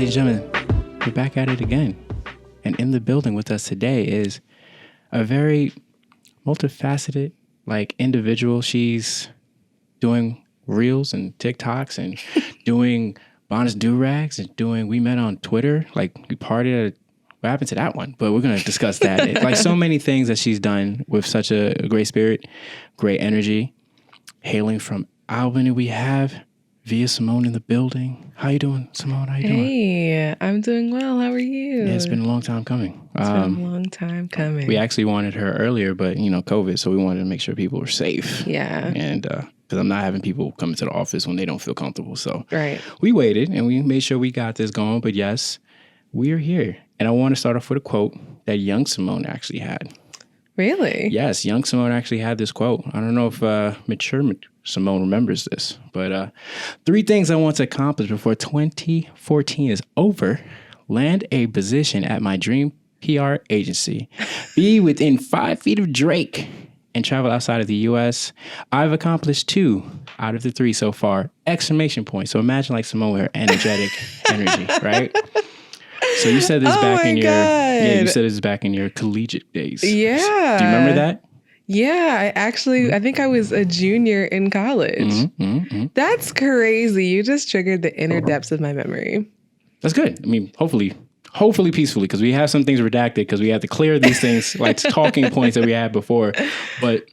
Ladies and gentlemen, we're back at it again. And in the building with us today is a very multifaceted, individual. She's doing reels and TikToks and doing Bonnets and Durags and we met on Twitter. We partied at, what happened to that one? But we're going to discuss that. So many things that she's done with such a great spirit, great energy. Hailing from Albany, we have Via Simone in the building. How you doing, Simone? How you doing? Hey, I'm doing well. How are you? Yeah, it's been a long time coming. It's been a long time coming. We actually wanted her earlier, but, COVID, so we wanted to make sure people were safe. Yeah. And because I'm not having people come into the office when they don't feel comfortable. So right. We waited and we made sure we got this going. But yes, we are here. And I want to start off with a quote that young Simone actually had. Really? Yes, young Simone actually had this quote. I don't know if mature Simone remembers this, but 3 things I want to accomplish before 2014 is over. Land a position at my dream PR agency. Be within 5 feet of Drake and travel outside of the U.S. I've accomplished 2 out of the 3 so far. Exclamation point. So imagine Simone with her energetic energy, right? So you said this you said this back in your collegiate days. Yeah. Do you remember that? Yeah, I think I was a junior in college. That's crazy. You just triggered the inner depths of my memory. That's good. I mean, hopefully peacefully, because we have some things redacted because we have to clear these things, talking points that we had before. But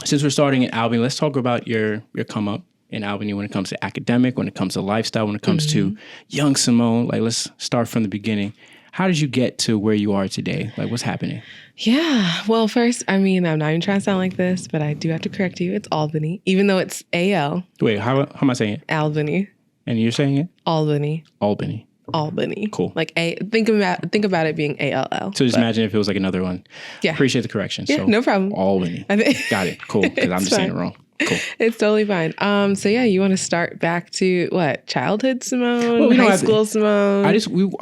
since we're starting in Albany, let's talk about your come up in Albany when it comes to academic, when it comes to lifestyle, when it comes to young Simone. Let's start from the beginning. How did you get to where you are today? What's happening? Yeah. Well, first, I'm not even trying to sound like this, but I do have to correct you. It's Albany, even though it's AL. Wait, how am I saying it? Albany. And you're saying it? Albany. Albany. Albany. Cool. Think about it being ALL. So just imagine if it was another one. Yeah. Appreciate the correction. Yeah, so no problem. Albany. Got it. Cool. Because I'm just saying it wrong. Cool. It's totally fine. So yeah, you want to start back to what? Childhood Simone? High school Simone? I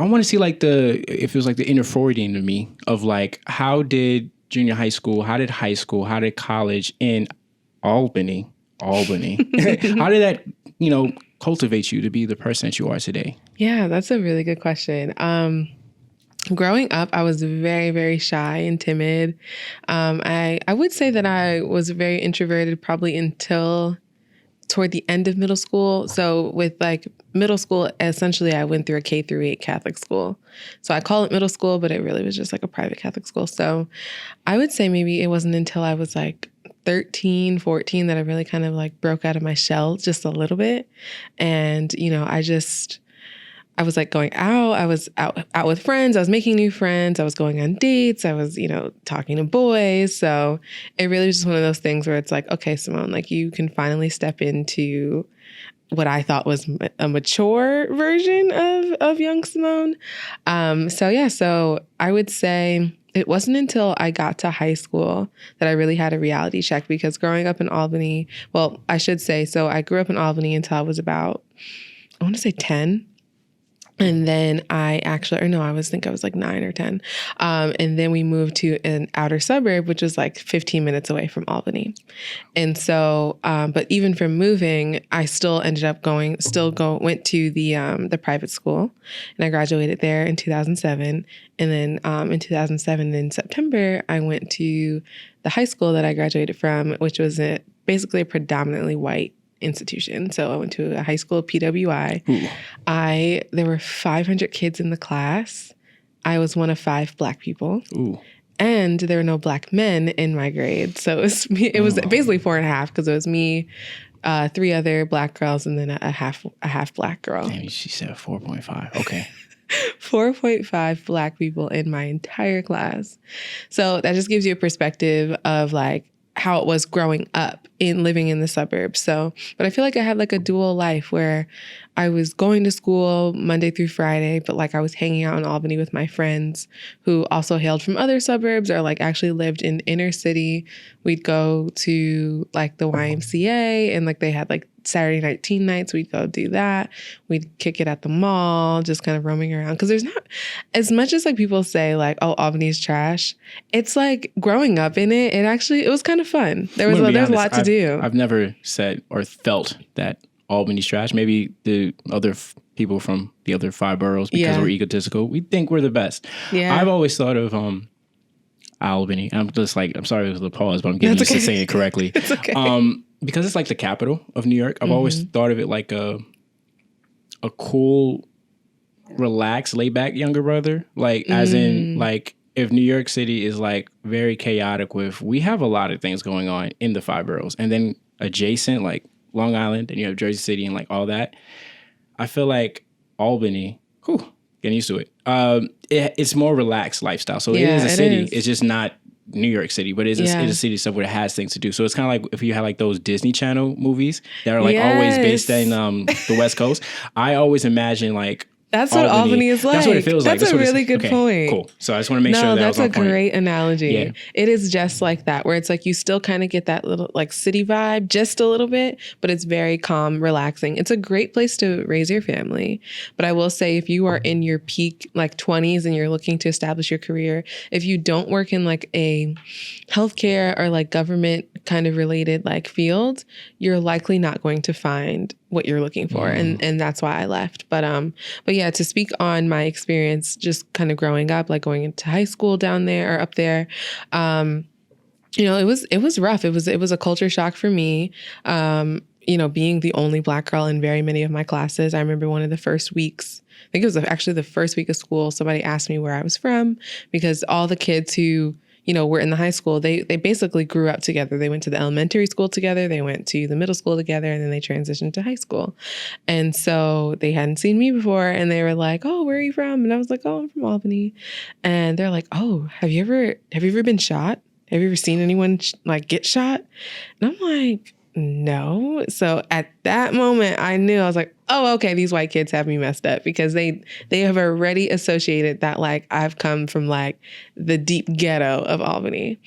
want to see if it was the inner Freudian to me of how did junior high school, how did high school, how did college in Albany, how did that, cultivate you to be the person that you are today? Yeah, that's a really good question. Growing up, I was very, very shy and timid. I would say that I was very introverted probably until toward the end of middle school. So with middle school, essentially I went through a K-8 Catholic school. So I call it middle school, but it really was just a private Catholic school. So I would say maybe it wasn't until I was 13, 14 that I really kind of broke out of my shell just a little bit. And, I was going out. I was out with friends. I was making new friends. I was going on dates. I was, talking to boys. So it really was just one of those things where it's okay, Simone, you can finally step into what I thought was a mature version of young Simone. So I would say it wasn't until I got to high school that I really had a reality check, because growing up in Albany, well, I should say, so I grew up in Albany until I was about, I want to say 10. And then I think I was 9 or 10. And then we moved to an outer suburb, which was 15 minutes away from Albany. And so, but even from moving, I still ended up went to the private school, and I graduated there in 2007. And then in 2007, in September, I went to the high school that I graduated from, which was basically a predominantly white institution. So I went to a high school, PWI. Ooh. There were 500 kids in the class. I was one of 5 Black people. Ooh. And there were no Black men in my grade. So it was basically 4.5, because it was me, 3 other Black girls, and then a half Black girl. Damn, she said 4.5. Okay. 4.5 Black people in my entire class. So that just gives you a perspective of how it was growing up in living in the suburbs. So, but I feel I had a dual life where I was going to school Monday through Friday, but I was hanging out in Albany with my friends who also hailed from other suburbs or actually lived in inner city. We'd go to the YMCA, and they had Saturday night teen nights. We'd go do that. We'd kick it at the mall, just kind of roaming around. Because there's not as much as people say oh, Albany's trash. It's growing up in it. It was kind of fun. There's a lot to do. I've never said or felt that Albany's trash. Maybe the other people from the other 5 boroughs because Yeah. we're egotistical. We think we're the best. Yeah. I've always thought of Albany. I'm just like, I'm sorry for the pause, but I'm getting used to saying it correctly. It's okay. Because it's like the capital of New York. I've always thought of it like a cool, relaxed, laid back younger brother. Like, as in, like, if New York City is like very chaotic we have a lot of things going on in the 5 boroughs, and then adjacent, like Long Island, and you have Jersey City and like all that. I feel like Albany, getting used to it. It's more relaxed lifestyle. So it is a city. It's just not New York City, but it's a city somewhere that has things to do. So it's kind of like if you have like those Disney Channel movies that are like always based in the West Coast. I always imagine like that's what Albany is like. That's what it feels like. That's a really good point. Cool. So I just want to make sure that that's was a great analogy. Yeah. It is just like that, where it's like you still kind of get that little like city vibe just a little bit, but it's very calm, relaxing. It's a great place to raise your family. But I will say, if you are in your peak like 20s and you're looking to establish your career, if you don't work in like a healthcare or like government kind of related like field, you're likely not going to find what you're looking for. And that's why I left. But yeah, to speak on my experience, just kind of growing up, like going into high school down there or up there, you know, it was rough. It was a culture shock for me. You know, being the only Black girl in very many of my classes. I remember one of the first weeks, I think it was actually the first week of school, somebody asked me where I was from, because all the kids who, you know, were in the high school, they basically grew up together. They went to the elementary school together, they went to the middle school together, and then they transitioned to high school. And so they hadn't seen me before, and they were like, "Oh, where are you from?" And I was like, "Oh, I'm from Albany." And they're like, "Oh, have you ever been shot? Have you ever seen anyone like get shot?" And I'm like, "No." So at that moment, I knew, I was like, "Oh, okay, these white kids have me messed up," because they have already associated that like I've come from like the deep ghetto of Albany.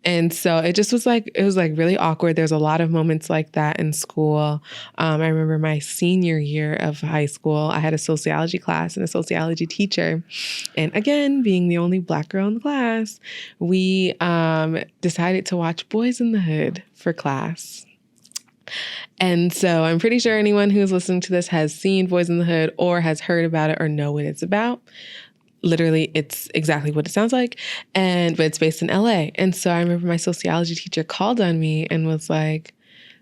And so it just was like, it was like really awkward. There's a lot of moments like that in school. I remember my senior year of high school, I had a sociology class and a sociology teacher. And again, being the only Black girl in the class, we decided to watch Boys in the Hood for class. And so I'm pretty sure anyone who's listening to this has seen Boys in the Hood or has heard about it or know what it's about. Literally, it's exactly what it sounds like. But it's based in LA. And so I remember my sociology teacher called on me and was like,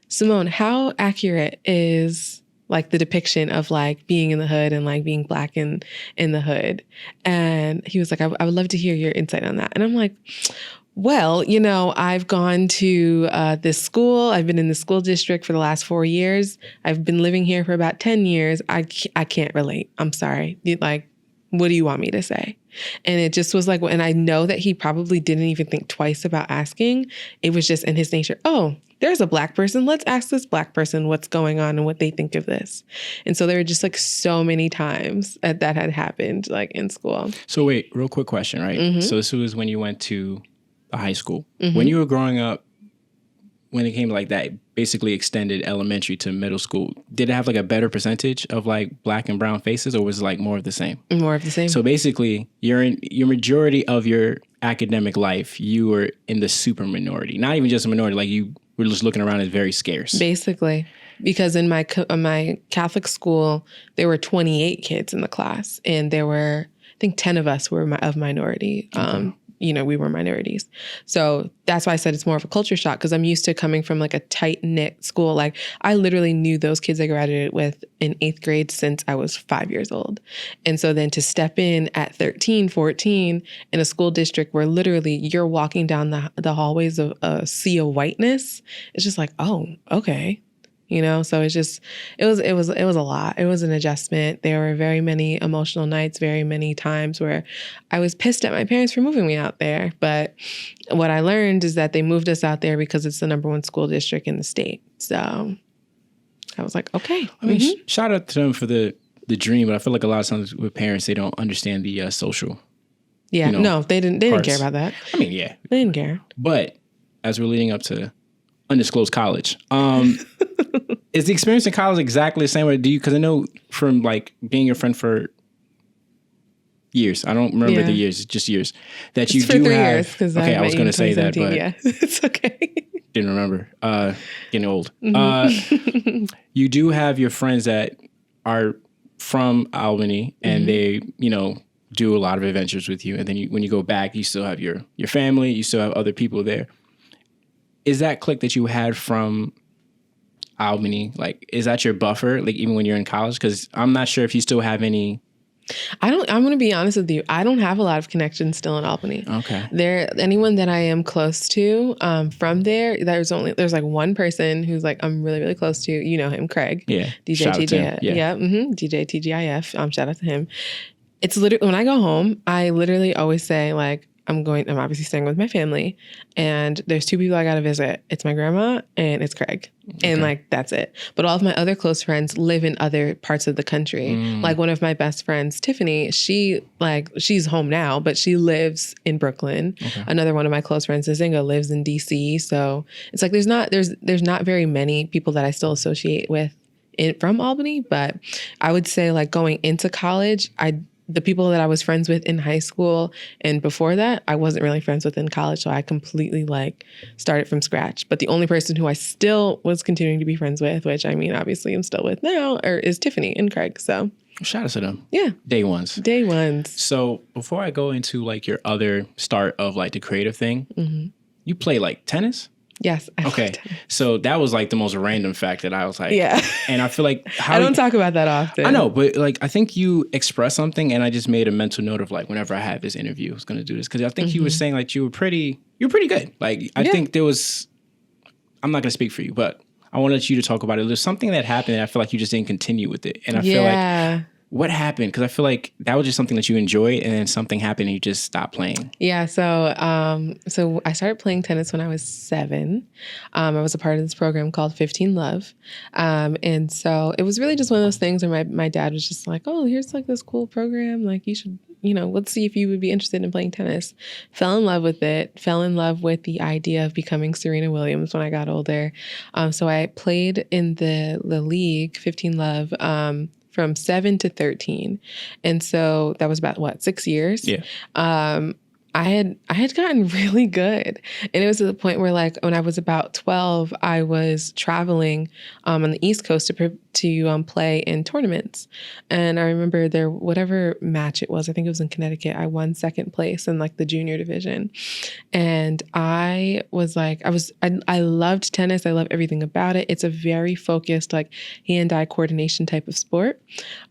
"Simone, how accurate is like the depiction of like being in the hood and like being Black in the hood?" And he was like, I would love to hear your insight on that. And I'm like, "Well, you know, I've gone to this school. I've been in the school district for the last 4 years. I've been living here for about 10 years. I can't relate. I'm sorry. Like, what do you want me to say?" And it just was like, and I know that he probably didn't even think twice about asking. It was just in his nature. "Oh, there's a Black person. Let's ask this Black person what's going on and what they think of this." And so there were just like so many times that had happened like in school. So wait, real quick question, right? So this was when you went to high school. When you were growing up, when it came to like that basically extended elementary to middle school, did it have like a better percentage of like Black and brown faces, or was it like more of the same? More of the same. So basically, you're in your majority of your academic life, you were in the super minority. Not even just a minority, like you were just looking around as very scarce. Basically. Because in my Catholic school, there were 28 kids in the class, and there were, I think 10 of us were of minority. Okay. You know, we were minorities. So that's why I said it's more of a culture shock, because I'm used to coming from like a tight knit school. Like I literally knew those kids I graduated with in 8th grade since I was 5 years old. And so then to step in at 13, 14 in a school district where literally you're walking down the hallways of a sea of whiteness, it's just like, oh, okay. You know, so it's just, it was a lot. It was an adjustment. There were very many emotional nights, very many times where I was pissed at my parents for moving me out there. But what I learned is that they moved us out there because it's the #1 school district in the state. So I was like, okay. I mean, shout out to them for the dream, but I feel like a lot of times with parents, they don't understand the social. Yeah, no, they didn't care about that. I mean, yeah. They didn't care. But as we're leading up to undisclosed college, is the experience in college exactly the same way? Because I know from like being your friend for years, I don't remember the years, just years, that it's you for do 3 have. years, because okay, I was going to say that, but yeah, it's okay. Didn't remember. Getting old. You do have your friends that are from Albany and they, you know, do a lot of adventures with you. And then when you go back, you still have your family, you still have other people there. Is that clique that you had from Albany, like, is that your buffer, like, even when you're in college? Because I'm not sure if you still have any. I'm going to be honest with you. I don't have a lot of connections still in Albany. Okay. Anyone that I am close to from there, there's like one person who's like, I'm really, really close to, you know him, Craig. Yeah. DJ TGIF. Yeah. DJ TGIF. Shout out to him. It's literally, when I go home, I literally always say like, I'm obviously staying with my family, and there's two people I got to visit. It's my grandma and it's Craig. And like, that's it. But all of my other close friends live in other parts of the country. Like one of my best friends, Tiffany, she's home now, but she lives in Brooklyn. Another one of my close friends, Zinga, lives in DC. So it's like, there's not very many people that I still associate with from Albany, but I would say like going into college, the people that I was friends with in high school and before that, I wasn't really friends with in college. So I completely like started from scratch. But the only person who I still was continuing to be friends with, which I mean, obviously I'm still with now, is Tiffany and Craig. So shout out to them. Yeah. Day ones. So before I go into like your other start of like the creative thing, you play like tennis? Yes. Okay. So that was like the most random fact that I was like, yeah. And I feel like I don't talk about that often. I know, but like, I think you expressed something and I just made a mental note of like, whenever I had this interview, I was going to do this. Cause I think you were saying like, you're pretty good. Like, I think there was, I'm not going to speak for you, but I wanted you to talk about it. There's something that happened and I feel like you just didn't continue with it. And I feel like, what happened? Because I feel like that was just something that you enjoyed, and then something happened and you just stopped playing. Yeah. So I started playing tennis when I was 7. I was a part of this program called 15 Love. And so it was really just one of those things where my dad was just like, oh, here's like this cool program. Like you should, let's see if you would be interested in playing tennis. Fell in love with it. Fell in love with the idea of becoming Serena Williams when I got older. So I played in the league, 15 Love, from 7 to 13. And so that was about 6 years. Yeah. I had gotten really good. And it was to the point where like when I was about 12, I was traveling on the East Coast to play in tournaments. And I remember whatever match it was, I think it was in Connecticut, I won 2nd place in like the junior division. And I was like, I loved tennis. I love everything about it. It's a very focused, like hand-eye coordination type of sport.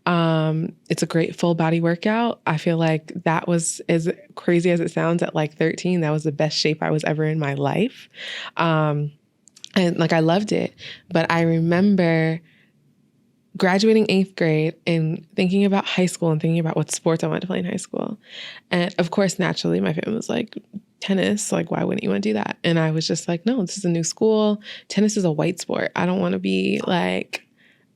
It's a great full body workout. I feel like that was, as crazy as it sounds, at like 13, that was the best shape I was ever in my life. And like, I loved it. But I remember graduating 8th grade and thinking about high school and thinking about what sports I wanted to play in high school. And of course, naturally, my family was like, tennis, like, why wouldn't you want to do that? And I was just like, no, this is a new school. Tennis is a white sport. I don't want to be,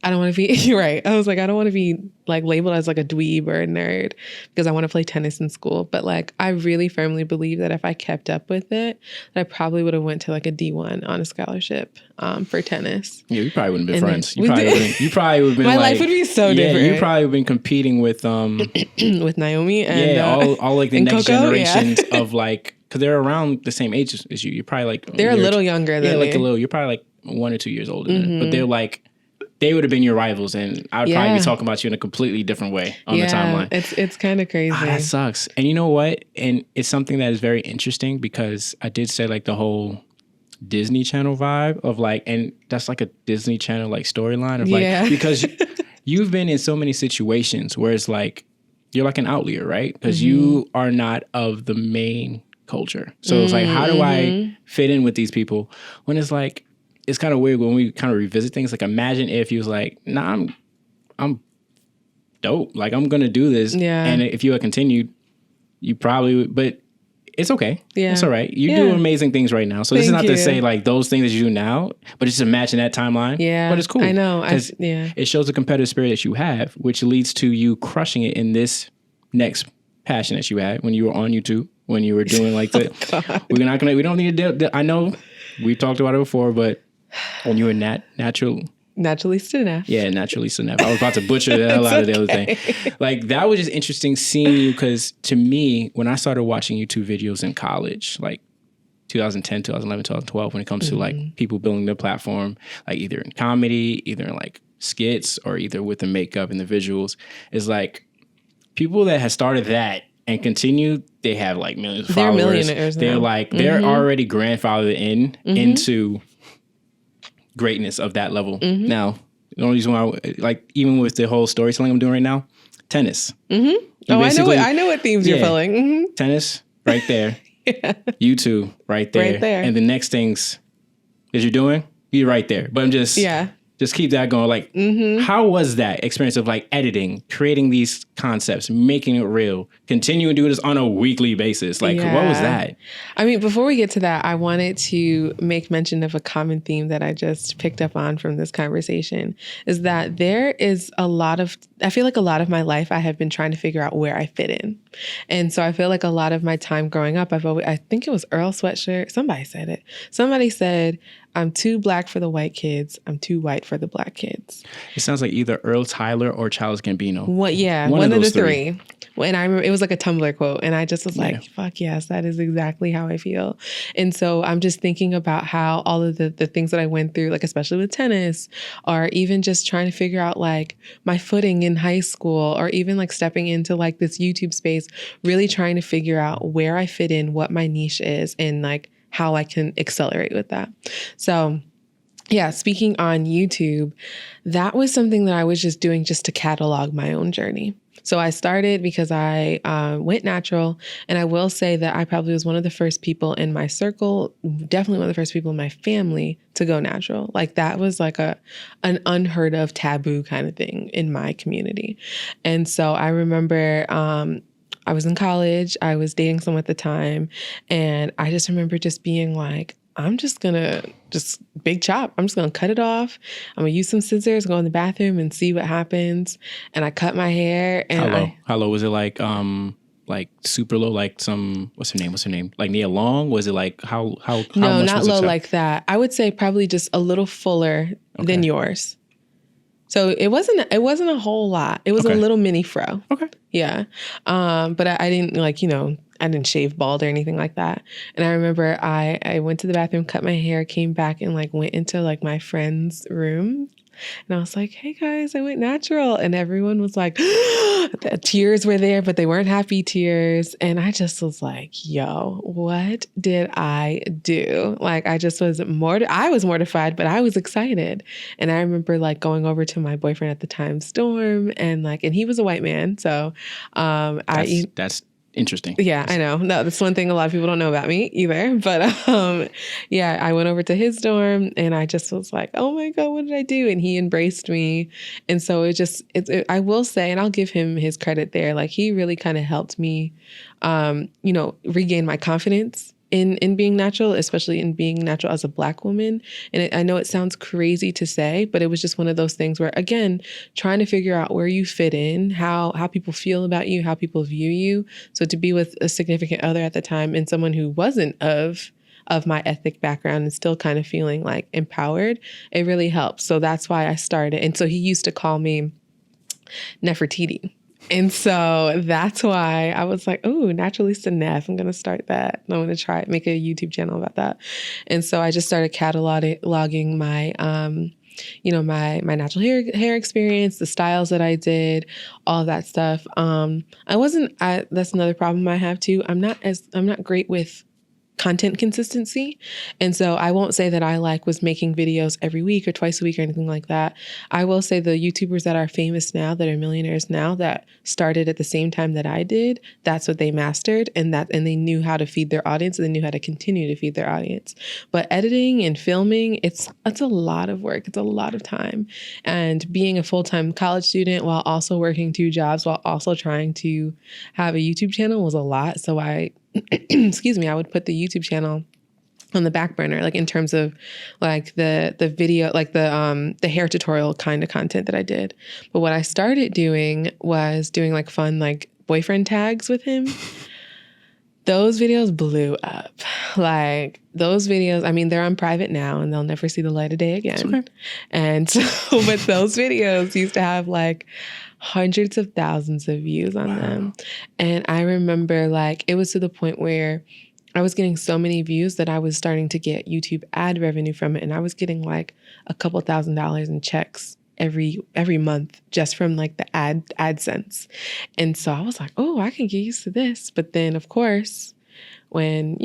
you're right. I was like, I don't want to be like labeled as like a dweeb or a nerd because I want to play tennis in school. But like, I really firmly believe that if I kept up with it, that I probably would have went to like a D1 on a scholarship for tennis. Yeah, you probably wouldn't have been friends. You probably would have been my life would be so different. You probably would have been competing with with Naomi and all like the next Coco, generations of like, because they're around the same age as you. You're probably like they're a little younger than me. You're probably like 1 or 2 years older than, but they're like, they would have been your rivals, and I would probably be talking about you in a completely different way on the timeline. It's kind of crazy. That sucks. And you know what? And it's something that is very interesting because I did say like the whole Disney Channel vibe of like, and that's like a Disney Channel like storyline of like, because you've been in so many situations where it's like, you're like an outlier, right? Because you are not of the main culture. So it's like, how do I fit in with these people when it's like, it's kind of weird when we kind of revisit things. Like, imagine if you was like, nah, I'm dope. Like, I'm going to do this. Yeah. And if you had continued, you probably would, but it's okay. Yeah. It's all right. You do amazing things right now. So this is not to say like those things that you do now, but just imagine that timeline. Yeah. But it's cool. I know. It shows the competitive spirit that you have, which leads to you crushing it in this next passion that you had when you were on YouTube, when you were doing like the, we don't need to, I know we've talked about it before, but when you were naturally Neff. Yeah, naturally Neff. I was about to butcher the hell out of the other thing. Like, that was just interesting seeing you because to me, when I started watching YouTube videos in college, like 2010, 2011, 2012, when it comes to like people building their platform, like either in comedy, either in like skits or either with the makeup and the visuals is like people that have started that and continue, they have like millions of They're followers. millionaires They're now. like, they're already grandfathered into greatness of that level. Now, the only reason why, like, even with the whole storytelling I'm doing right now, tennis. Oh, I know what themes you're pulling. Tennis, right there. YouTube, right there. Right there. And the next things that you're doing, you're right there. But I'm just keep that going. Like, how was that experience of like editing, creating these concepts, making it real, continuing to do this on a weekly basis? Like, what was that? I mean, before we get to that, I wanted to make mention of a common theme that I just picked up on from this conversation is that there is I feel like a lot of my life, I have been trying to figure out where I fit in. And so I feel like a lot of my time growing up, I think it was Earl Sweatshirt. Somebody said it. Somebody said, I'm too black for the white kids. I'm too white for the black kids. It sounds like either Earl Tyler or Childish Gambino. One of the three. And I remember it was like a Tumblr quote. And I just was like, fuck yes, that is exactly how I feel. And so I'm just thinking about how all of the things that I went through, like especially with tennis, or even just trying to figure out like my footing in high school, or even like stepping into like this YouTube space, really trying to figure out where I fit in, what my niche is, and like how I can accelerate with that. So yeah, speaking on YouTube, that was something that I was just doing just to catalog my own journey. So I started because I went natural, and I will say that I probably was one of the first people in my circle, definitely one of the first people in my family to go natural. Like that was like an unheard of taboo kind of thing in my community. And so I remember I was in college, I was dating someone at the time, and I just remember just being like, I'm just gonna big chop. I'm just gonna cut it off. I'm gonna use some scissors, go in the bathroom and see what happens. And I cut my hair. And how low was it? Like super low, like some, what's her name? Like Nia Long? Was it like how No, much not was low it like that. I would say probably just a little fuller than yours. So it wasn't a whole lot. It was a little mini fro. Okay. Yeah. But I didn't I didn't shave bald or anything like that. And I remember I went to the bathroom, cut my hair, came back and like went into like my friend's room. And I was like, hey guys, I went natural. And everyone was like, the tears were there, but they weren't happy tears. And I just was like, yo, what did I do? Like, I was mortified, but I was excited. And I remember like going over to my boyfriend at the time, Storm, and he was a white man. So that's interesting. Yeah, I know. No, that's one thing a lot of people don't know about me either. But I went over to his dorm and I just was like, oh my God, what did I do? And he embraced me. And so I will say, and I'll give him his credit there, like he really kind of helped me, regain my confidence in being natural, especially in being natural as a Black woman. And I know it sounds crazy to say, but it was just one of those things where, again, trying to figure out where you fit in, how people feel about you, how people view you. So to be with a significant other at the time and someone who wasn't of my ethnic background and still kind of feeling like empowered, it really helps. So that's why I started. And so he used to call me Nefertiti. And so that's why I was like, oh, Naturalista Neff, I'm going to start that. I'm going to make a YouTube channel about that. And so I just started cataloging my, my natural hair experience, the styles that I did, all of that stuff. That's another problem I have too. I'm not great with content consistency. And so I won't say that I was making videos every week or twice a week or anything like that. I will say the YouTubers that are famous now, that are millionaires now, that started at the same time that I did, that's what they mastered, and they knew how to feed their audience, and they knew how to continue to feed their audience. But editing and filming, it's a lot of work. It's a lot of time. And being a full-time college student while also working 2 jobs, while also trying to have a YouTube channel was a lot. So I would put the YouTube channel on the back burner, in terms of the video, the hair tutorial kind of content that I did. But what I started doing was doing fun, boyfriend tags with him. Those videos blew up. Those videos, I mean, they're on private now and they'll never see the light of day again. Okay. And so, but those videos used to have hundreds of thousands of views on them. And I remember it was to the point where I was getting so many views that I was starting to get YouTube ad revenue from it. And I was getting a couple $1,000s in checks every month just from like the AdSense. And so I was like, oh, I can get used to this. But then of course, when,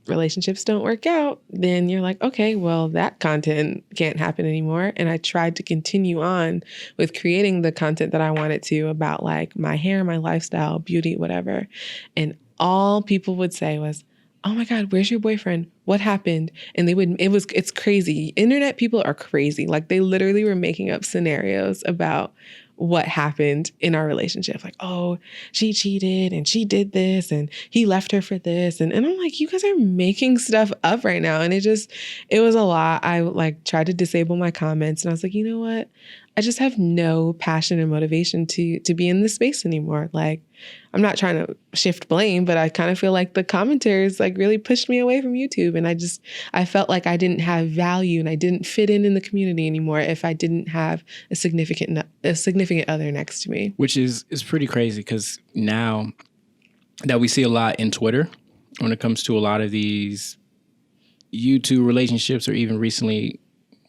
relationships don't work out, then you're like, okay, well, that content can't happen anymore. And I tried to continue on with creating the content that I wanted to about like my hair, my lifestyle, beauty, whatever. And all people would say was, oh my God, where's your boyfriend? What happened? And it's crazy. Internet people are crazy. Like they literally were making up scenarios about what happened in our relationship. Like, oh, she cheated and she did this and he left her for this. And I'm like, you guys are making stuff up right now. And it was a lot. I like tried to disable my comments and I was like, you know what? I just have no passion and motivation to be in this space anymore. Like, I'm not trying to shift blame, but I kind of feel like the commenters like really pushed me away from YouTube. And I felt like I didn't have value and I didn't fit in the community anymore if I didn't have a significant other next to me. Which is pretty crazy because now that we see a lot in Twitter when it comes to a lot of these YouTube relationships or even recently,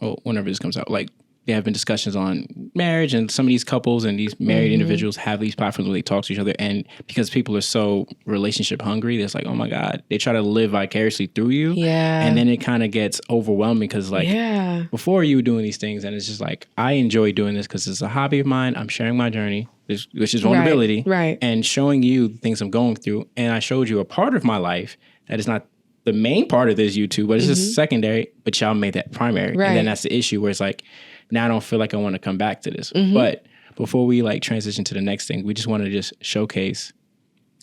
well, whenever this comes out, like there have been discussions on marriage and some of these couples and these married individuals have these platforms where they talk to each other. And because people are so relationship hungry, it's like, oh my God, they try to live vicariously through you. Yeah. And then it kind of gets overwhelming because like before you were doing these things and it's just like, I enjoy doing this because it's a hobby of mine. I'm sharing my journey, which is vulnerability. Right. And showing you the things I'm going through. And I showed you a part of my life that is not the main part of this YouTube, but it's just secondary, but y'all made that primary. Right. And then that's the issue where it's like, now I don't feel like I want to come back to this. But before we like transition to the next thing, we just want to just showcase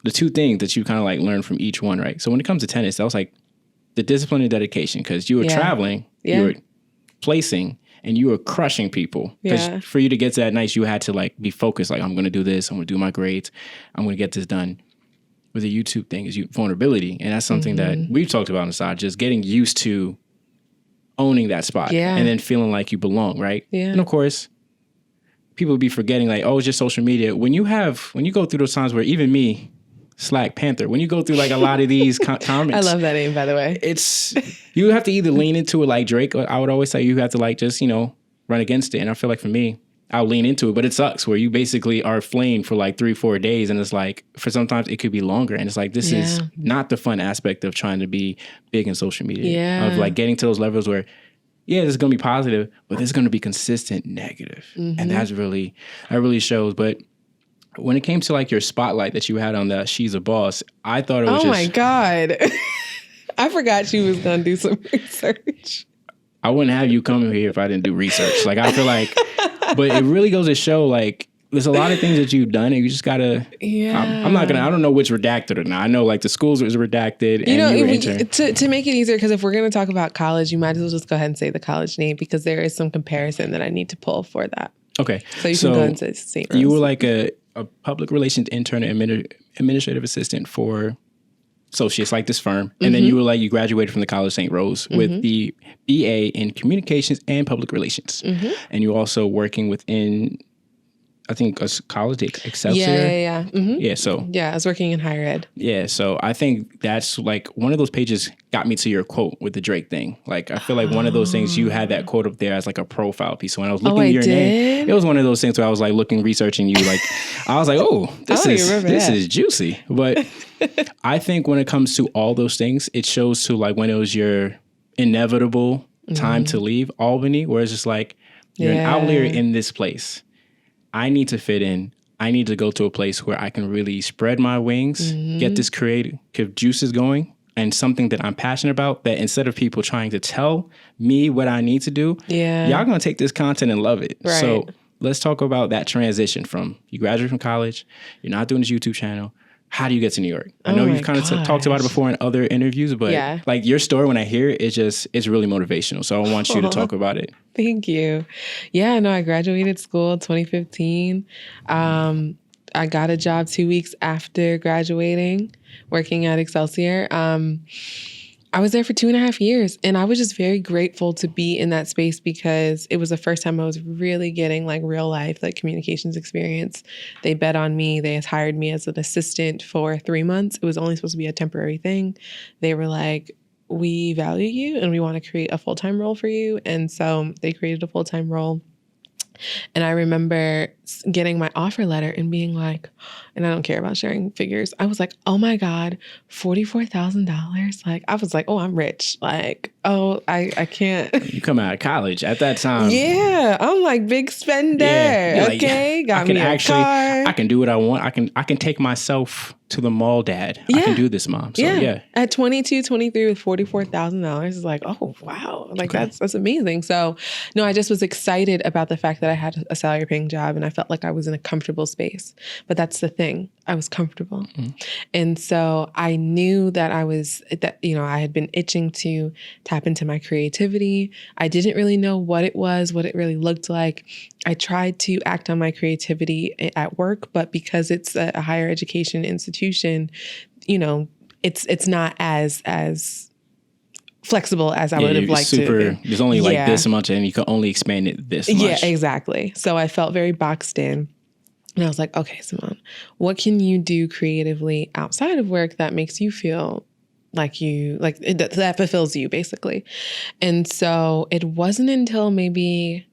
the two things that you kind of like learn from each one, right? So when it comes to tennis, that was like the discipline and dedication because you were traveling, you were placing, and you were crushing people. Because for you to get to that nice, you had to like be focused. Like, I'm going to do this. I'm going to do my grades. I'm going to get this done. With the YouTube thing is vulnerability. And that's something that we've talked about on the side, just getting used to owning that spot and then feeling like you belong, right? Yeah. And of course, people be forgetting like, oh, it's just social media. When you go through those times where even me, Slack Panther, when you go through like a lot of these comments. I love that name, by the way. You have to either lean into it like Drake, or I would always say you have to like just, run against it. And I feel like for me, I'll lean into it, but it sucks where you basically are flamed for like 3-4 days. And it's like, for sometimes it could be longer. And it's like, this is not the fun aspect of trying to be big in social media. Yeah. Of like getting to those levels where, this is going to be positive, but there's going to be consistent negative. And that really shows. But when it came to like your spotlight that you had on the She's a Boss, I thought it was Oh my God. I forgot you was going to do some research. I wouldn't have you come here if I didn't do research. Like, I feel like, but it really goes to show, like, there's a lot of things that you've done and you just gotta, I don't know which redacted or not. I know like the schools was redacted. And to make it easier, because if we're going to talk about college, you might as well just go ahead and say the college name because there is some comparison that I need to pull for that. Okay. So you can go into St. Rose. You were like a public relations intern and administrative assistant for associates like this firm. And then you graduated from the College St. Rose with the BA in communications and public relations. And you're also working within, I think, a college, Excelsior. Yeah. Yeah, I was working in higher ed. Yeah, so I think that's like one of those pages got me to your quote with the Drake thing. Like, I feel like one of those things, you had that quote up there as like a profile piece. So when I was looking at your name, it was one of those things where I was like researching you. Like, I was like, oh, this is juicy. But I think when it comes to all those things, it shows to like when it was your inevitable time to leave Albany, where it's just like, you're an outlier in this place. I need to fit in. I need to go to a place where I can really spread my wings, get this creative juices going, and something that I'm passionate about, that instead of people trying to tell me what I need to do, y'all going to take this content and love it. Right. So let's talk about that transition from you graduate from college, you're not doing this YouTube channel. How do you get to New York? I know you've kind of talked about it before in other interviews, but like your story, when I hear it, it's really motivational. So I want you to talk about it. Thank you. Yeah, no, I graduated school in 2015. I got a job 2 weeks after graduating, working at Excelsior. I was there for 2.5 years, and I was just very grateful to be in that space because it was the first time I was really getting like real life, like communications experience. They bet on me. They hired me as an assistant for 3 months. It was only supposed to be a temporary thing. They were like, we value you and we want to create a full-time role for you. And so they created a full-time role. And I remember getting my offer letter and being like, and I don't care about sharing figures. I was like, oh my God, $44,000. Like, I was like, oh, I'm rich. Like, oh, I can't. You come out of college at that time. Yeah. I'm like big spender. Yeah, like, okay. Got me a car. I can do what I want. I can take myself to the mall, Dad. I can do this, Mom. So yeah. At 22, 23 with $44,000 is like, oh, wow. Like that's amazing. So no, I just was excited about the fact that I had a salary paying job and I felt like I was in a comfortable space. But that's the thing. I was comfortable. Mm-hmm. And so I knew that I had been itching to tap into my creativity. I didn't really know what it was, what it really looked like. I tried to act on my creativity at work, but because it's a higher education institution, it's not as flexible as I would have liked to. There's only like this much and you can only expand it this much. Yeah, exactly. So I felt very boxed in. And I was like, okay, Simone, what can you do creatively outside of work that makes you feel like that fulfills you, basically? And so it wasn't until maybe,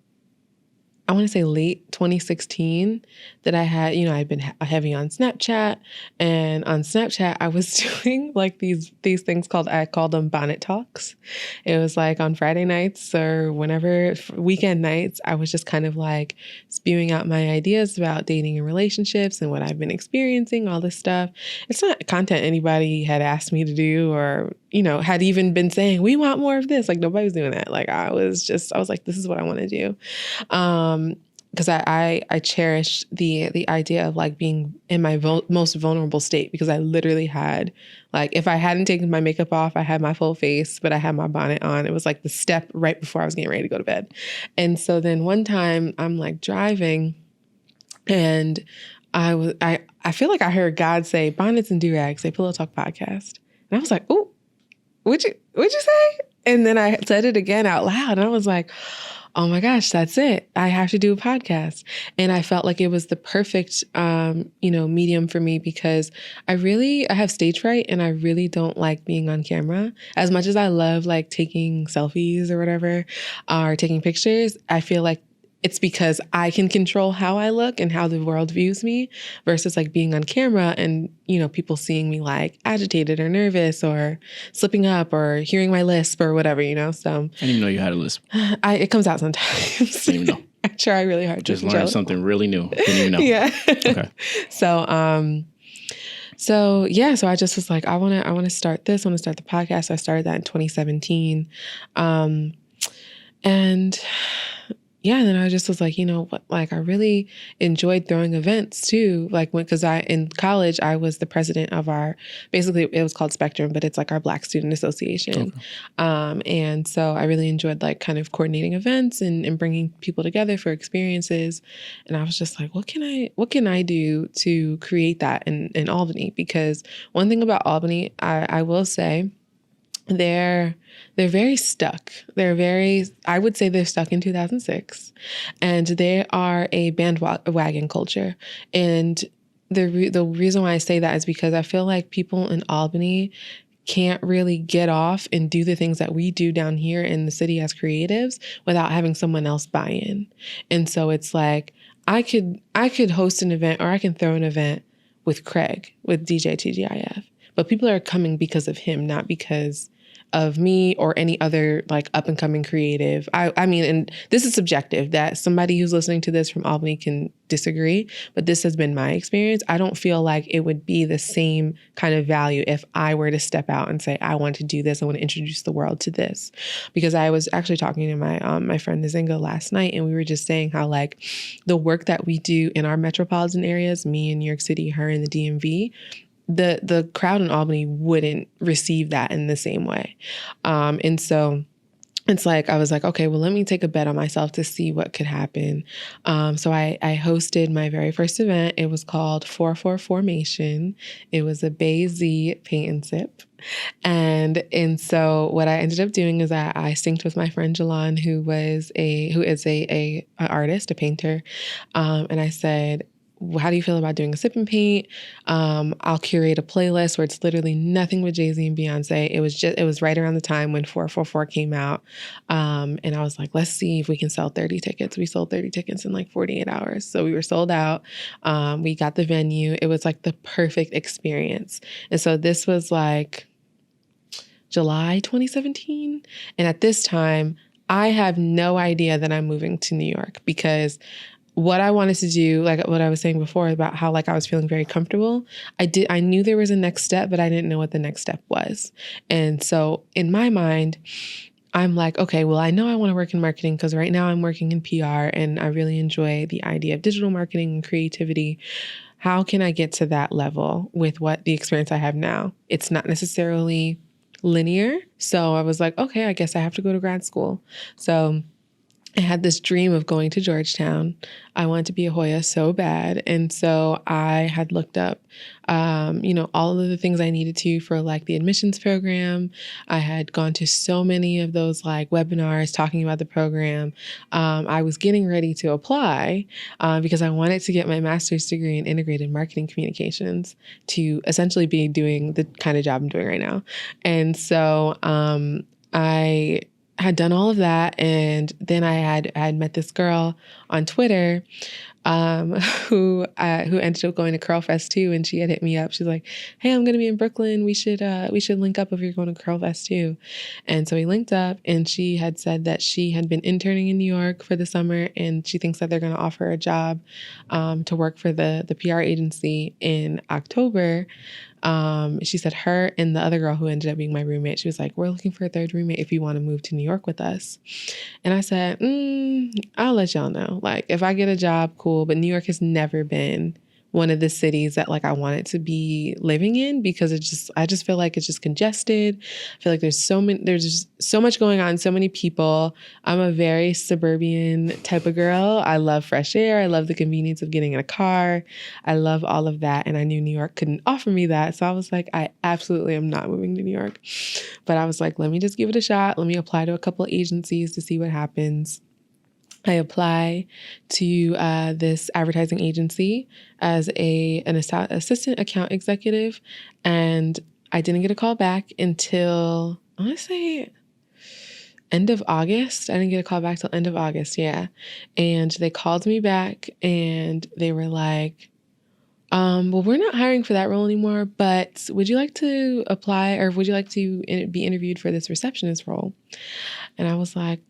I want to say late 2016 that I had, I'd been heavy on Snapchat, and on Snapchat I was doing like these things I called them bonnet talks. It was like on Friday nights or whenever weekend nights, I was just kind of like spewing out my ideas about dating and relationships and what I've been experiencing, all this stuff. It's not content anybody had asked me to do or, had even been saying, we want more of this. Like nobody was doing that. Like I was like, this is what I want to do. Because I cherish the idea of like being in my most vulnerable state, because I literally had, like, if I hadn't taken my makeup off, I had my full face, but I had my bonnet on. It was like the step right before I was getting ready to go to bed. And so then one time I'm like driving, and I feel like I heard God say, Bonnets and Durags, a Pillow Talk podcast. And I was like, ooh, what'd you say? And then I said it again out loud, and I was like, oh my gosh, that's it. I have to do a podcast. And I felt like it was the perfect, medium for me, because I have stage fright and I really don't like being on camera. As much as I love like taking selfies or whatever, or taking pictures, I feel like it's because I can control how I look and how the world views me, versus like being on camera and, people seeing me like agitated or nervous or slipping up or hearing my lisp or whatever, so. I didn't even know you had a lisp. It comes out sometimes. Didn't even know. I try really hard to just learned something really new. Didn't even know. Yeah. Okay. So I just was like, I want to start this. I want to start the podcast. So I started that in 2017. And then I just was like, I really enjoyed throwing events too. Like because in college, I was the president of basically it was called Spectrum, but it's like our Black Student Association. Okay. And so I really enjoyed like kind of coordinating events and bringing people together for experiences. And I was just like, what can I do to create that in Albany? Because one thing about Albany, I will say, they're very stuck. I would say they're stuck in 2006, and they are a bandwagon culture. And the reason why I say that is because I feel like people in Albany can't really get off and do the things that we do down here in the city as creatives without having someone else buy in. And so it's like, I could host an event, or I can throw an event with Craig, with DJ TGIF, but people are coming because of him, not because of me or any other like up and coming creative. I mean, and this is subjective, that somebody who's listening to this from Albany can disagree, but this has been my experience. I don't feel like it would be the same kind of value if I were to step out and say, I want to do this. I want to introduce the world to this. Because I was actually talking to my friend Nzinga last night, and we were just saying how like the work that we do in our metropolitan areas, me in New York City, her in the DMV, the crowd in Albany wouldn't receive that in the same way. And so it's like, I was like, okay, well, let me take a bet on myself to see what could happen. So I hosted my very first event. It was called 4-4 Formation. It was a Bay Z paint and sip. And so what I ended up doing is I synced with my friend Jalan, who is a artist, a painter. And I said, how do you feel about doing a sip and paint? I'll curate a playlist where it's literally nothing but Jay-Z and Beyonce. It was right around the time when 444 came out. And I was like, let's see if we can sell 30 tickets. We sold 30 tickets in like 48 hours. So we were sold out. We got the venue. It was like the perfect experience. And so this was like July 2017. And at this time, I have no idea that I'm moving to New York, because what I wanted to do, like what I was saying before about how like I was feeling very comfortable, I knew there was a next step, but I didn't know what the next step was. And so in my mind, I'm like, okay, well, I know I want to work in marketing because right now I'm working in PR and I really enjoy the idea of digital marketing and creativity. How can I get to that level with what the experience I have now? It's not necessarily linear. So I was like, okay, I guess I have to go to grad school. So I had this dream of going to Georgetown. I wanted to be a Hoya so bad. And so I had looked up, all of the things I needed to for like the admissions program. I had gone to so many of those like webinars talking about the program. I was getting ready to apply because I wanted to get my master's degree in integrated marketing communications to essentially be doing the kind of job I'm doing right now. And so I had done all of that. And then I had met this girl on Twitter who ended up going to Curl Fest too. And she had hit me up. She's like, hey, I'm going to be in Brooklyn. We should link up if you're going to Curl Fest too. And so we linked up, and she had said that she had been interning in New York for the summer, and she thinks that they're going to offer her a job to work for the PR agency in October. She said her and the other girl who ended up being my roommate, she was like, we're looking for a third roommate if you want to move to New York with us. And I said, I'll let y'all know. Like, if I get a job, cool. But New York has never been one of the cities that like I wanted to be living in, because I just feel like it's just congested. I feel like there's just so much going on, so many people. I'm a very suburban type of girl. I love fresh air. I love the convenience of getting in a car. I love all of that. And I knew New York couldn't offer me that. So I was like, I absolutely am not moving to New York. But I was like, let me just give it a shot. Let me apply to a couple of agencies to see what happens. I apply to this advertising agency as an assistant account executive, and I didn't get a call back until, I want to say, end of August. I didn't get a call back till end of August, yeah. And they called me back, and they were like, well, we're not hiring for that role anymore, but would you like to apply, or would you like to be interviewed for this receptionist role? And I was like,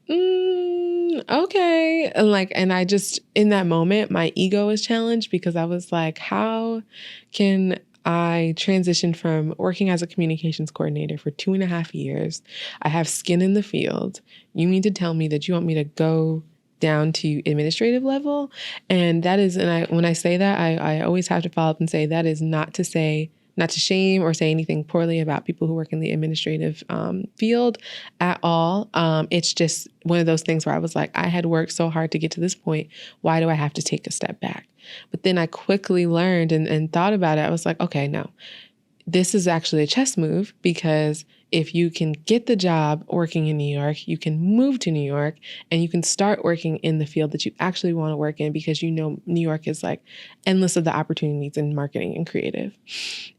okay. And I just, in that moment, my ego was challenged, because I was like, how can I transition from working as a communications coordinator for 2.5 years? I have skin in the field. You mean to tell me that you want me to go down to administrative level? And that is, when I say that, I always have to follow up and say that is not to shame or say anything poorly about people who work in the administrative field at all. It's just one of those things where I was like, I had worked so hard to get to this point. Why do I have to take a step back? But then I quickly learned and thought about it. I was like, okay, no, this is actually a chess move, because if you can get the job working in New York, you can move to New York and you can start working in the field that you actually want to work in, because you know New York is like endless of the opportunities in marketing and creative.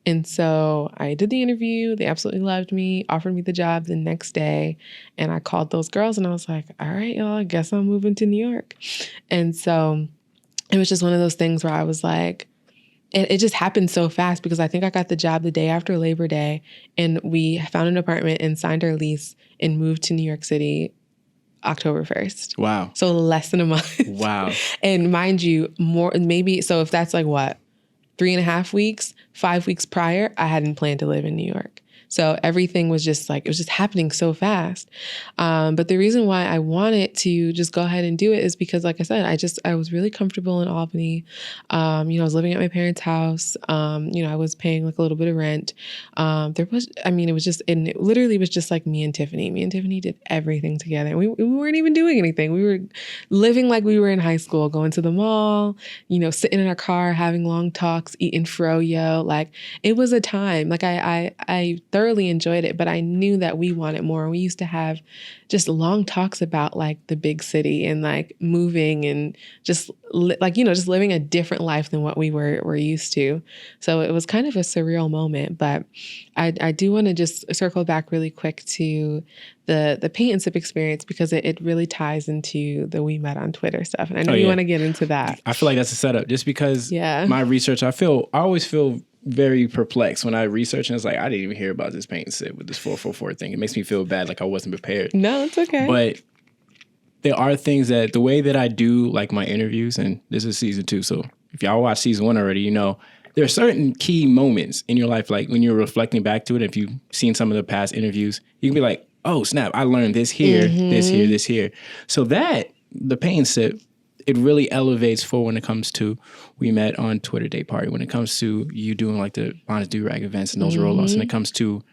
And so I did the interview. They absolutely loved me, offered me the job the next day. And I called those girls and I was like, all right, y'all, I guess I'm moving to New York. And so it was just one of those things where I was like, it just happened so fast, because I think I got the job the day after Labor Day, and we found an apartment and signed our lease and moved to New York City October 1st. Wow. So less than a month. Wow. And mind you, so if that's like what, 3.5 weeks, 5 weeks prior, I hadn't planned to live in New York. So everything was just like, it was just happening so fast. But the reason why I wanted to just go ahead and do it is because, like I said, I was really comfortable in Albany. I was living at my parents' house. I was paying like a little bit of rent. It literally was just like me and Tiffany. Me and Tiffany did everything together. And we weren't even doing anything. We were living like we were in high school, going to the mall, sitting in our car, having long talks, eating froyo. Like, it was a time. Like, I thoroughly thoroughly enjoyed it, but I knew that we wanted more. We used to have just long talks about like the big city and like moving and just just living a different life than what we were used to. So it was kind of a surreal moment, but I do want to just circle back really quick to the paint and sip experience, because it really ties into the We Met on Twitter stuff. And I know you want to get into that. I feel like that's a setup, just because Yeah. my research, I always feel very perplexed when I research, and it's like, I didn't even hear about this paint and sip with this 444 thing. It makes me feel bad, like I wasn't prepared. No, it's okay. But there are things that the way that I do like my interviews, and this is season 2, so if y'all watch season 1 already, you know, there are certain key moments in your life, like when you're reflecting back to it, if you've seen some of the past interviews, you can be like, oh, snap, I learned this here, this here, this here. So that, the paint and sip, it really elevates for when it comes to We Met on Twitter Day Party, when it comes to you doing like the Bonnets and Durags events and those roll-offs, and it comes to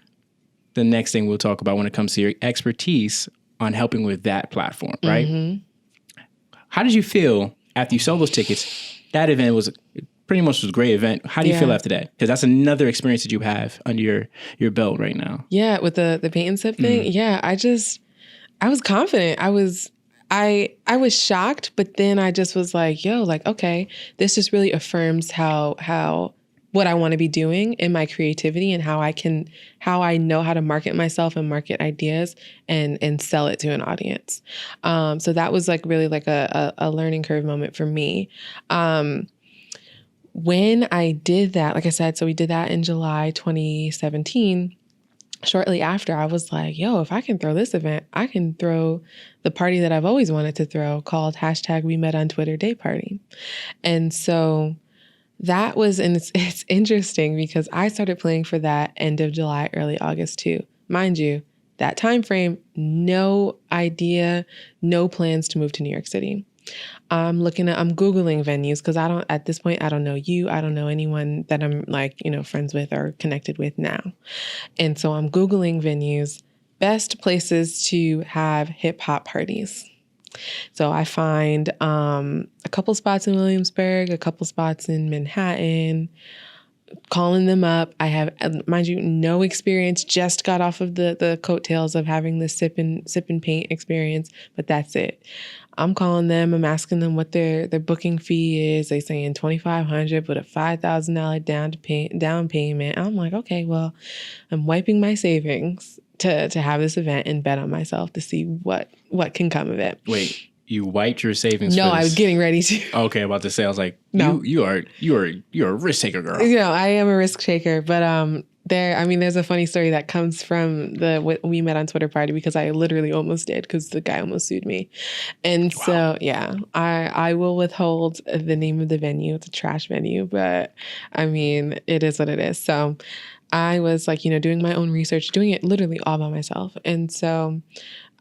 the next thing we'll talk about when it comes to your expertise on helping with that platform, right? How did you feel after you sold those tickets? That event was pretty much a great event. How do you feel after that? Because that's another experience that you have under your belt right now. Yeah, with the paint and sip thing. Yeah, I was confident. I was shocked, but then I just was like, yo, like, okay, this just really affirms how what I want to be doing in my creativity, and how I know how to market myself and market ideas and sell it to an audience. So that was like really like a learning curve moment for me. When I did that, like I said, so we did that in July 2017. Shortly after, I was like, yo, if I can throw this event, I can throw the party that I've always wanted to throw, called #We Met on Twitter Day Party. And so that was, and it's interesting because I started planning for that end of July, early August too. Mind you, that time frame, no idea, no plans to move to New York City. I'm Googling venues, because at this point, I don't know you. I don't know anyone that I'm like, friends with or connected with now. And so I'm Googling venues, best places to have hip hop parties. So I find a couple spots in Williamsburg, a couple spots in Manhattan, calling them up. I have, mind you, no experience, just got off of the coattails of having the sip and paint experience, but that's it. I'm calling them, I'm asking them what their booking fee is. They saying $2,500, but a $5,000 down payment. I'm like, okay, well, I'm wiping my savings to have this event and bet on myself to see what can come of it. Wait, you wiped your savings? No, I was getting ready to. Okay, about to say, I was like, no, you're a risk taker, girl. I am a risk taker, but there's a funny story that comes from the We Met on Twitter party, because I literally almost did, because the guy almost sued me. And wow. So, yeah, I will withhold the name of the venue. It's a trash venue, but it is what it is. So I was like, doing my own research, doing it literally all by myself. And so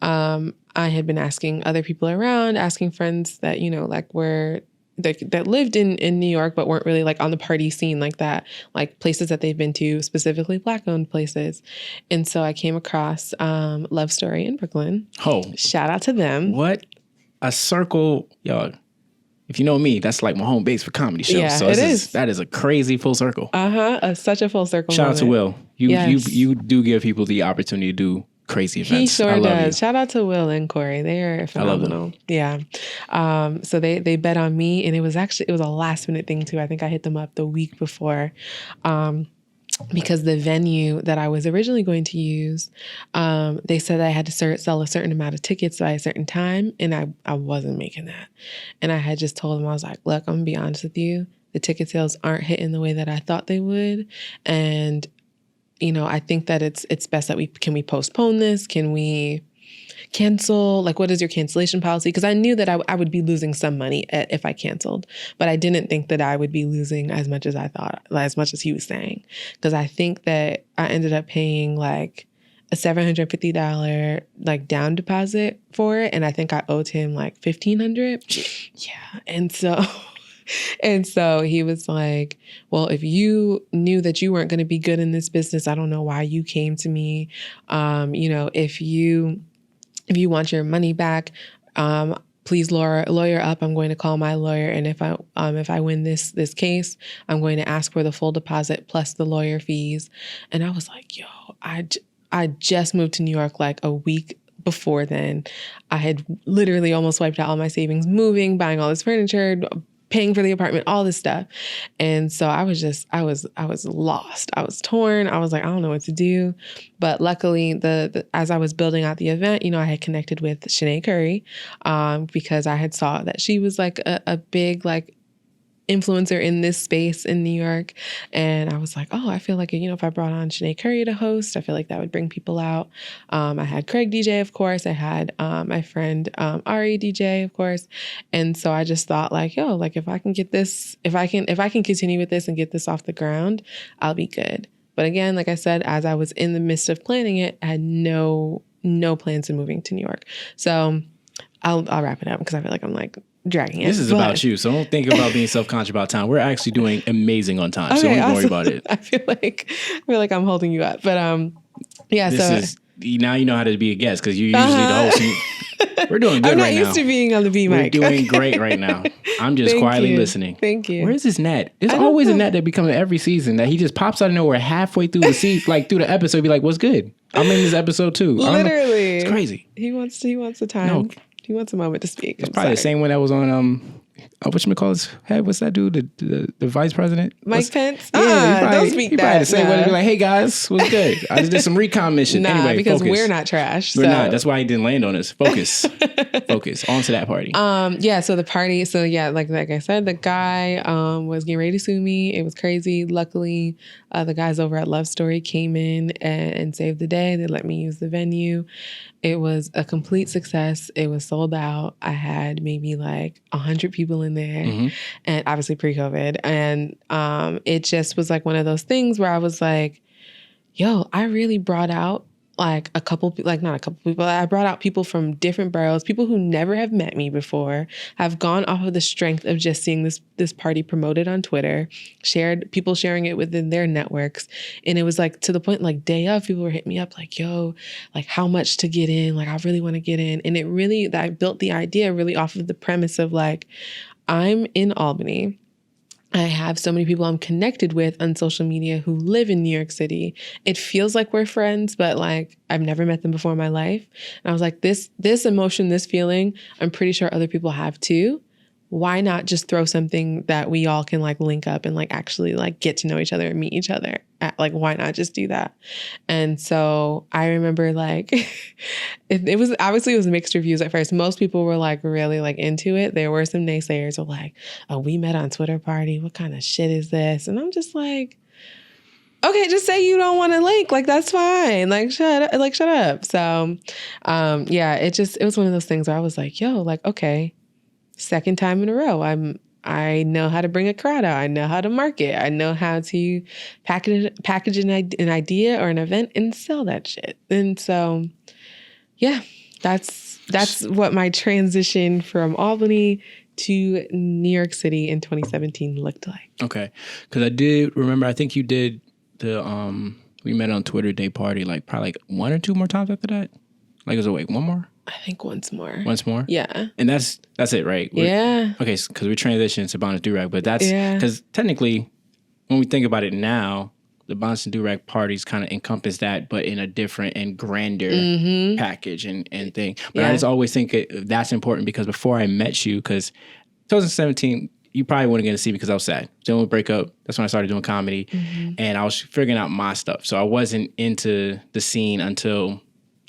I had been asking other people around, asking friends that, that lived in New York, but weren't really like on the party scene like that, like places that they've been to, specifically Black-owned places. And so I came across Love Story in Brooklyn. Oh, shout out to them. What a circle, y'all. If you know me, that's like my home base for comedy shows. Yeah, so that is a crazy full circle. Such a full circle. Shout moment. out to Will. Yes. You do give people the opportunity to do crazy events. He sure does. You. Shout out to Will and Corey. They are phenomenal. I love them. Yeah. So they bet on me, and it was a last minute thing too. I think I hit them up the week before. Because the venue that I was originally going to use, they said I had to sell a certain amount of tickets by a certain time, and I wasn't making that. And I had just told them, I was like, look, I'm gonna be honest with you, the ticket sales aren't hitting the way that I thought they would, and I think that it's best that we postpone this? Can we cancel? Like, what is your cancellation policy? Because I knew that I would be losing some money if I canceled, but I didn't think that I would be losing as much as I thought, as much as he was saying. Because I think that I ended up paying like a $750 like down deposit for it, and I think I owed him like $1,500. Yeah, and so he was like, well, if you knew that you weren't going to be good in this business, I don't know why you came to me. If you want your money back, please lawyer up. I'm going to call my lawyer, and if I win this case, I'm going to ask for the full deposit plus the lawyer fees. And I was like, yo, I just moved to New York like a week before then. I had literally almost wiped out all my savings, moving, buying all this furniture, paying for the apartment, all this stuff. And so I was lost. I was torn. I was like, I don't know what to do. But luckily, as I was building out the event, I had connected with Shanae Curry, because I had saw that she was like a big like influencer in this space in New York. And I was like, oh, I feel like, if I brought on Shanae Curry to host, I feel like that would bring people out. I had Craig DJ, of course. I had my friend Ari DJ, of course. And so I just thought like, yo, like if I can continue with this and get this off the ground, I'll be good. But again, like I said, as I was in the midst of planning it, I had no plans of moving to New York. So I'll wrap it up because I feel like I'm like dragging it. This is about you, so don't think about being self-conscious about time. We're actually doing amazing on time, so don't worry about it. I feel like I'm holding you up, but yeah. Now you know how to be a guest because you're usually the host. We're doing good right now. I'm not used to being on the B mic. We're doing great right now. I'm just quietly listening. Thank you. Where is this Nat? There's always a Nat that becomes every season that he just pops out of nowhere halfway through the season, like through the episode, be like, "What's good? I'm in this episode too." Literally, it's crazy. He wants the time. No. He wants a moment to speak. It's probably the same one that was on whatchamacallit's head. What's that dude? The vice president? Mike Pence? Yeah, don't speak he that. Probably the same way to be like, hey guys, what's good? I just did some recon mission. Anyway, because focus. we're not trash. We're not. That's why he didn't land on us. Focus. Focus. On to that party. Yeah, so the party, like I said, the guy was getting ready to sue me. It was crazy. Luckily, the guys over at Love Story came in and saved the day. They let me use the venue. It was a complete success. It was sold out. I had maybe like 100 people in there, and obviously pre-COVID. And it just was like one of those things where I was like, yo, I really brought out like not a couple people. I brought out people from different boroughs, people who never have met me before, have gone off of the strength of just seeing this party promoted on Twitter, people sharing it within their networks. And it was like to the point, like day of, people were hitting me up like, yo, like how much to get in? Like, I really want to get in. And I built the idea really off of the premise of like, I'm in Albany. I have so many people I'm connected with on social media who live in New York City. It feels like we're friends, but like I've never met them before in my life. And I was like, this emotion, this feeling, I'm pretty sure other people have too. Why not just throw something that we all can like link up and like actually like get to know each other and meet each other? Like, why not just do that? And so I remember like, it was mixed reviews at first. Most people were like really like into it. There were some naysayers who were like, oh, we met on Twitter party. What kind of shit is this? And I'm just like, okay, just say you don't want to link. Like, that's fine. Like, shut up. So, yeah, it was one of those things where I was like, yo, like, okay, second time in a row, I know how to bring a crowd out. I know how to market. I know how to package an idea or an event and sell that shit. And so, yeah, that's what my transition from Albany to New York City in 2017 looked like. Okay, because I did remember. I think you did the we met on Twitter Day party like probably like one or two more times after that. Like, was it like one more? I think once more. Once more? Yeah. And that's it, right? Yeah. Okay, because we transitioned to Bonnets and Durags, but that's because technically, when we think about it now, the Bonnets and Durags parties kind of encompass that, but in a different and grander package and thing. But I just always think that's important because before I met you, because 2017, you probably wouldn't get to see me because I was sad. Dealing with breakup, that's when I started doing comedy, and I was figuring out my stuff. So I wasn't into the scene until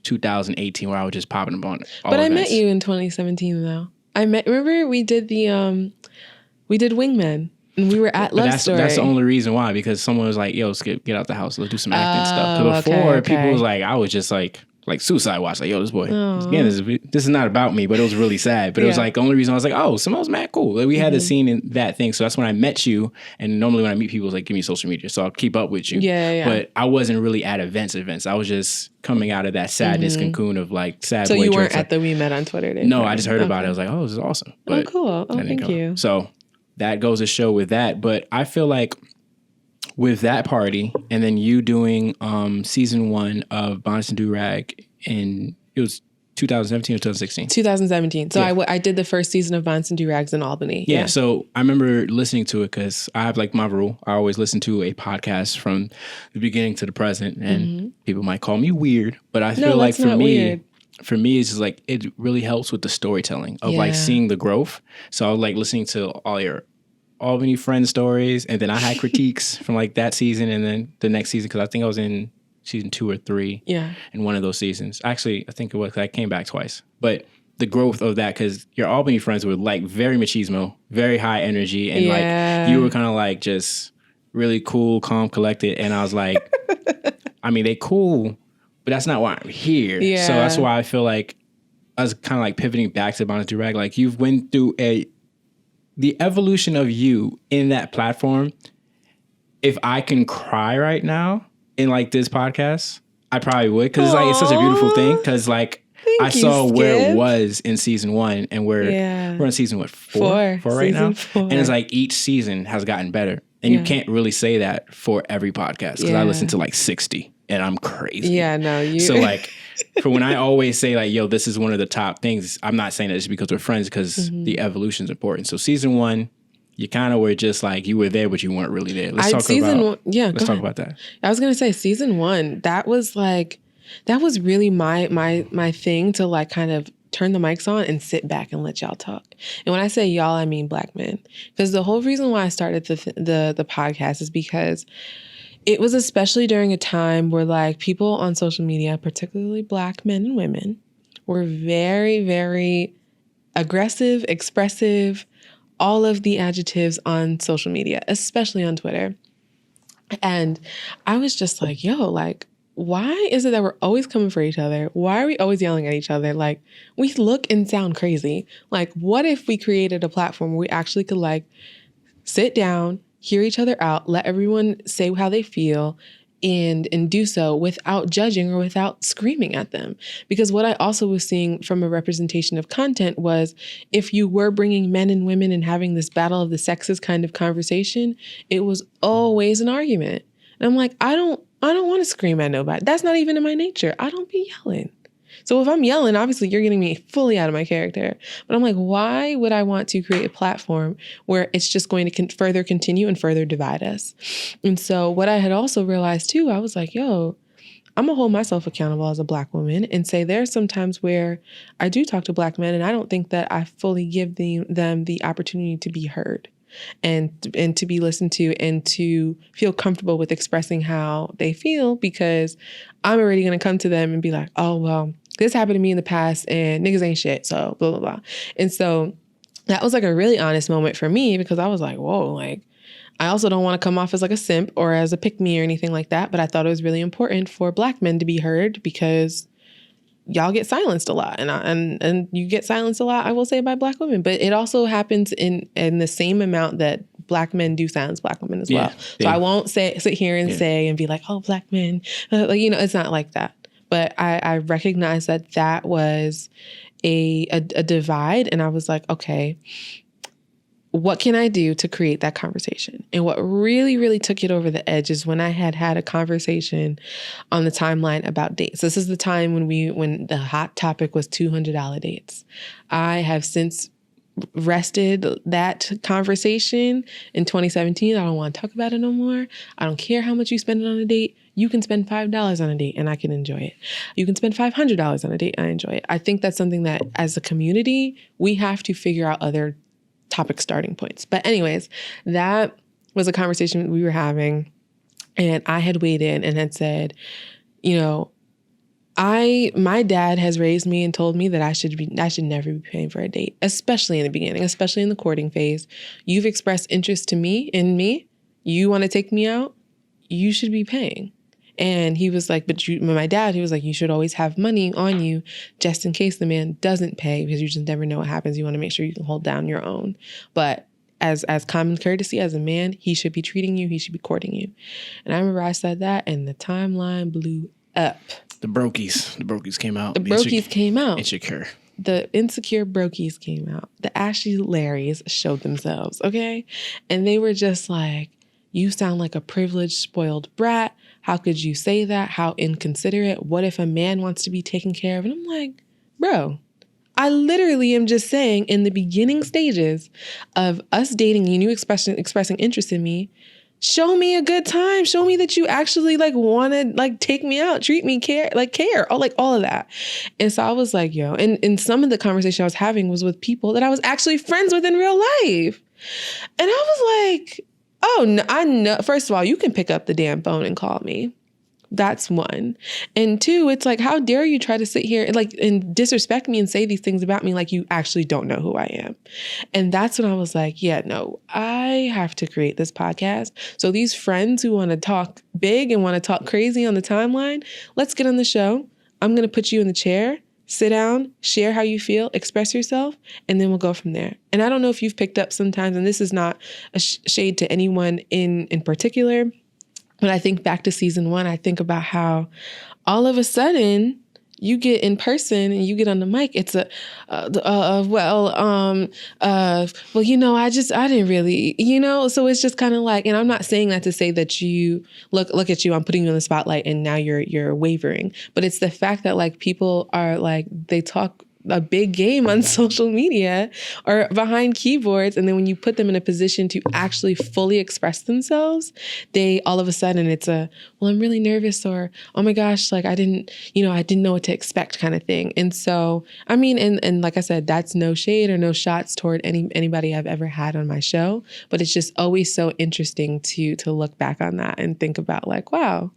2018, where I was just popping up on it. But events. I met you in 2017 though. Remember we did Wingmen and we were at Love Story. That's the only reason why, because someone was like, yo, Skip, get out the house, let's do some acting stuff. Because before people was like, I was just like Suicide Watch, like, yo, this boy, again, this is not about me, but it was really sad. But it was like the only reason I was like, oh, Simone's mad cool. Like, we had a scene in that thing. So that's when I met you. And normally when I meet people, it's like, give me social media. So I'll keep up with you. Yeah. But I wasn't really at events. I was just coming out of that sadness cocoon of like sad so boy. So you weren't at the We Met on Twitter day? No, I just heard about it. I was like, oh, this is awesome. But cool. Oh, thank you. So that goes to show with that. But I feel like with that party and then you doing season 1 of Bonnets and Durags, and it was 2017 or 2016? 2017. So Yeah. I did the first season of Bonnets and Durags in Albany. Yeah, so I remember listening to it because I have like my rule. I always listen to a podcast from the beginning to the present, and people might call me weird, but I feel like that's not weird. for me, it's just like it really helps with the storytelling of like seeing the growth. So I was like listening to all your Albany friend stories, and then I had critiques from like that season, and then the next season because I think I was in season 2 or 3 in one of those seasons. Actually, I think it was, I came back twice. But the growth of that, because your Albany friends were like very machismo, very high energy, and like you were kind of like just really cool, calm, collected. And I was like, I mean, they cool, but that's not why I'm here. Yeah. So that's why I feel like I was kind of like pivoting back to Bonnets and Durags. Like you've went through the evolution of you in that platform. If I can cry right now in like this podcast, I probably would, because like it's such a beautiful thing. Because like I saw where it was in season 1, and we're in season what, 4 right now, 4. and it's like each season has gotten better, and you can't really say that for every podcast because I listen to like 60 and I'm crazy. Yeah, no, you. So like for when I always say like, yo, this is one of the top things, I'm not saying that just because we're friends, because the evolution is important. So season 1. You kind of were just like, you were there, but you weren't really there. Let's talk about that. I was going to say season 1, that was really my thing, to like kind of turn the mics on and sit back and let y'all talk. And when I say y'all, I mean Black men. Because the whole reason why I started the podcast is because it was especially during a time where like people on social media, particularly Black men and women, were very, very aggressive, expressive, all of the adjectives on social media, especially on Twitter. And I was just like, yo, like, why is it that we're always coming for each other? Why are we always yelling at each other? Like, we look and sound crazy. Like, what if we created a platform where we actually could like sit down, hear each other out, let everyone say how they feel, and do so without judging or without screaming at them? Because what I also was seeing from a representation of content was, if you were bringing men and women and having this battle of the sexes kind of conversation, it was always an argument. And I'm like, I don't want to scream at nobody. That's not even in my nature. I don't be yelling. So if I'm yelling, obviously you're getting me fully out of my character. But I'm like, why would I want to create a platform where it's just going to further continue and further divide us? And so what I had also realized too, I was like, yo, I'm going to hold myself accountable as a Black woman and say there's some times where I do talk to Black men and I don't think that I fully give them the opportunity to be heard and to be listened to and to feel comfortable with expressing how they feel, because I'm already going to come to them and be like, oh, well, this happened to me in the past and niggas ain't shit. So blah, blah, blah. And so that was like a really honest moment for me, because I was like, whoa, like, I also don't want to come off as like a simp or as a pick-me or anything like that. But I thought it was really important for Black men to be heard, because y'all get silenced a lot, and you get silenced a lot, I will say, by Black women. But it also happens in the same amount that Black men do silence Black women as well. So I won't sit here and say and be like, oh, Black men, like, it's not like that. But I recognize that was a divide, and I was like, okay, what can I do to create that conversation? And what really, really took it over the edge is when I had a conversation on the timeline about dates. This is the time when the hot topic was $200 dates. I have since rested that conversation in 2017. I don't want to talk about it no more. I don't care how much you spend on a date. You can spend $5 on a date and I can enjoy it. You can spend $500 on a date and I enjoy it. I think that's something that as a community, we have to figure out other topic starting points. But anyways, that was a conversation we were having, and I had weighed in and had said, my dad has raised me and told me that I should never be paying for a date, especially in the beginning, especially in the courting phase. You've expressed interest in me. You want to take me out, you should be paying. And he was like, my dad, he was like, you should always have money on you just in case the man doesn't pay, because you just never know what happens. You want to make sure you can hold down your own. But as common courtesy, as a man, he should be treating you, he should be courting you. And I remember I said that and the timeline blew up. The brokies came out. The brokies came out. Insecure. The insecure brokies came out. The Ashley Larrys showed themselves, okay? And they were just like, you sound like a privileged, spoiled brat. How could you say that? How inconsiderate. What if a man wants to be taken care of? And I'm like, bro, I literally am just saying in the beginning stages of us dating and you expressing interest in me, show me a good time. Show me that you actually like want to like take me out, treat me, care, all of that. And so I was like, yo, and some of the conversation I was having was with people that I was actually friends with in real life. And I was like, oh, no, I know. First of all, you can pick up the damn phone and call me. That's one. And two, it's like, how dare you try to sit here and disrespect me and say these things about me like you actually don't know who I am. And that's when I was like, yeah, no, I have to create this podcast. So these friends who want to talk big and want to talk crazy on the timeline, let's get on the show. I'm going to put you in the chair, sit down, share how you feel, express yourself, and then we'll go from there. And I don't know if you've picked up sometimes, and this is not a shade to anyone in particular, when I think back to season 1, I think about how all of a sudden you get in person and you get on the mic. It's I didn't really, so it's just kind of like, and I'm not saying that to say that you look at you, I'm putting you in the spotlight and now you're wavering, but it's the fact that like people are like, they talk a big game on social media or behind keyboards. And then when you put them in a position to actually fully express themselves, they all of a sudden it's well, I'm really nervous, or, oh my gosh, like I didn't know what to expect kind of thing. And so, I mean, and like I said, that's no shade or no shots toward anybody I've ever had on my show, but it's just always so interesting to look back on that and think about like, wow,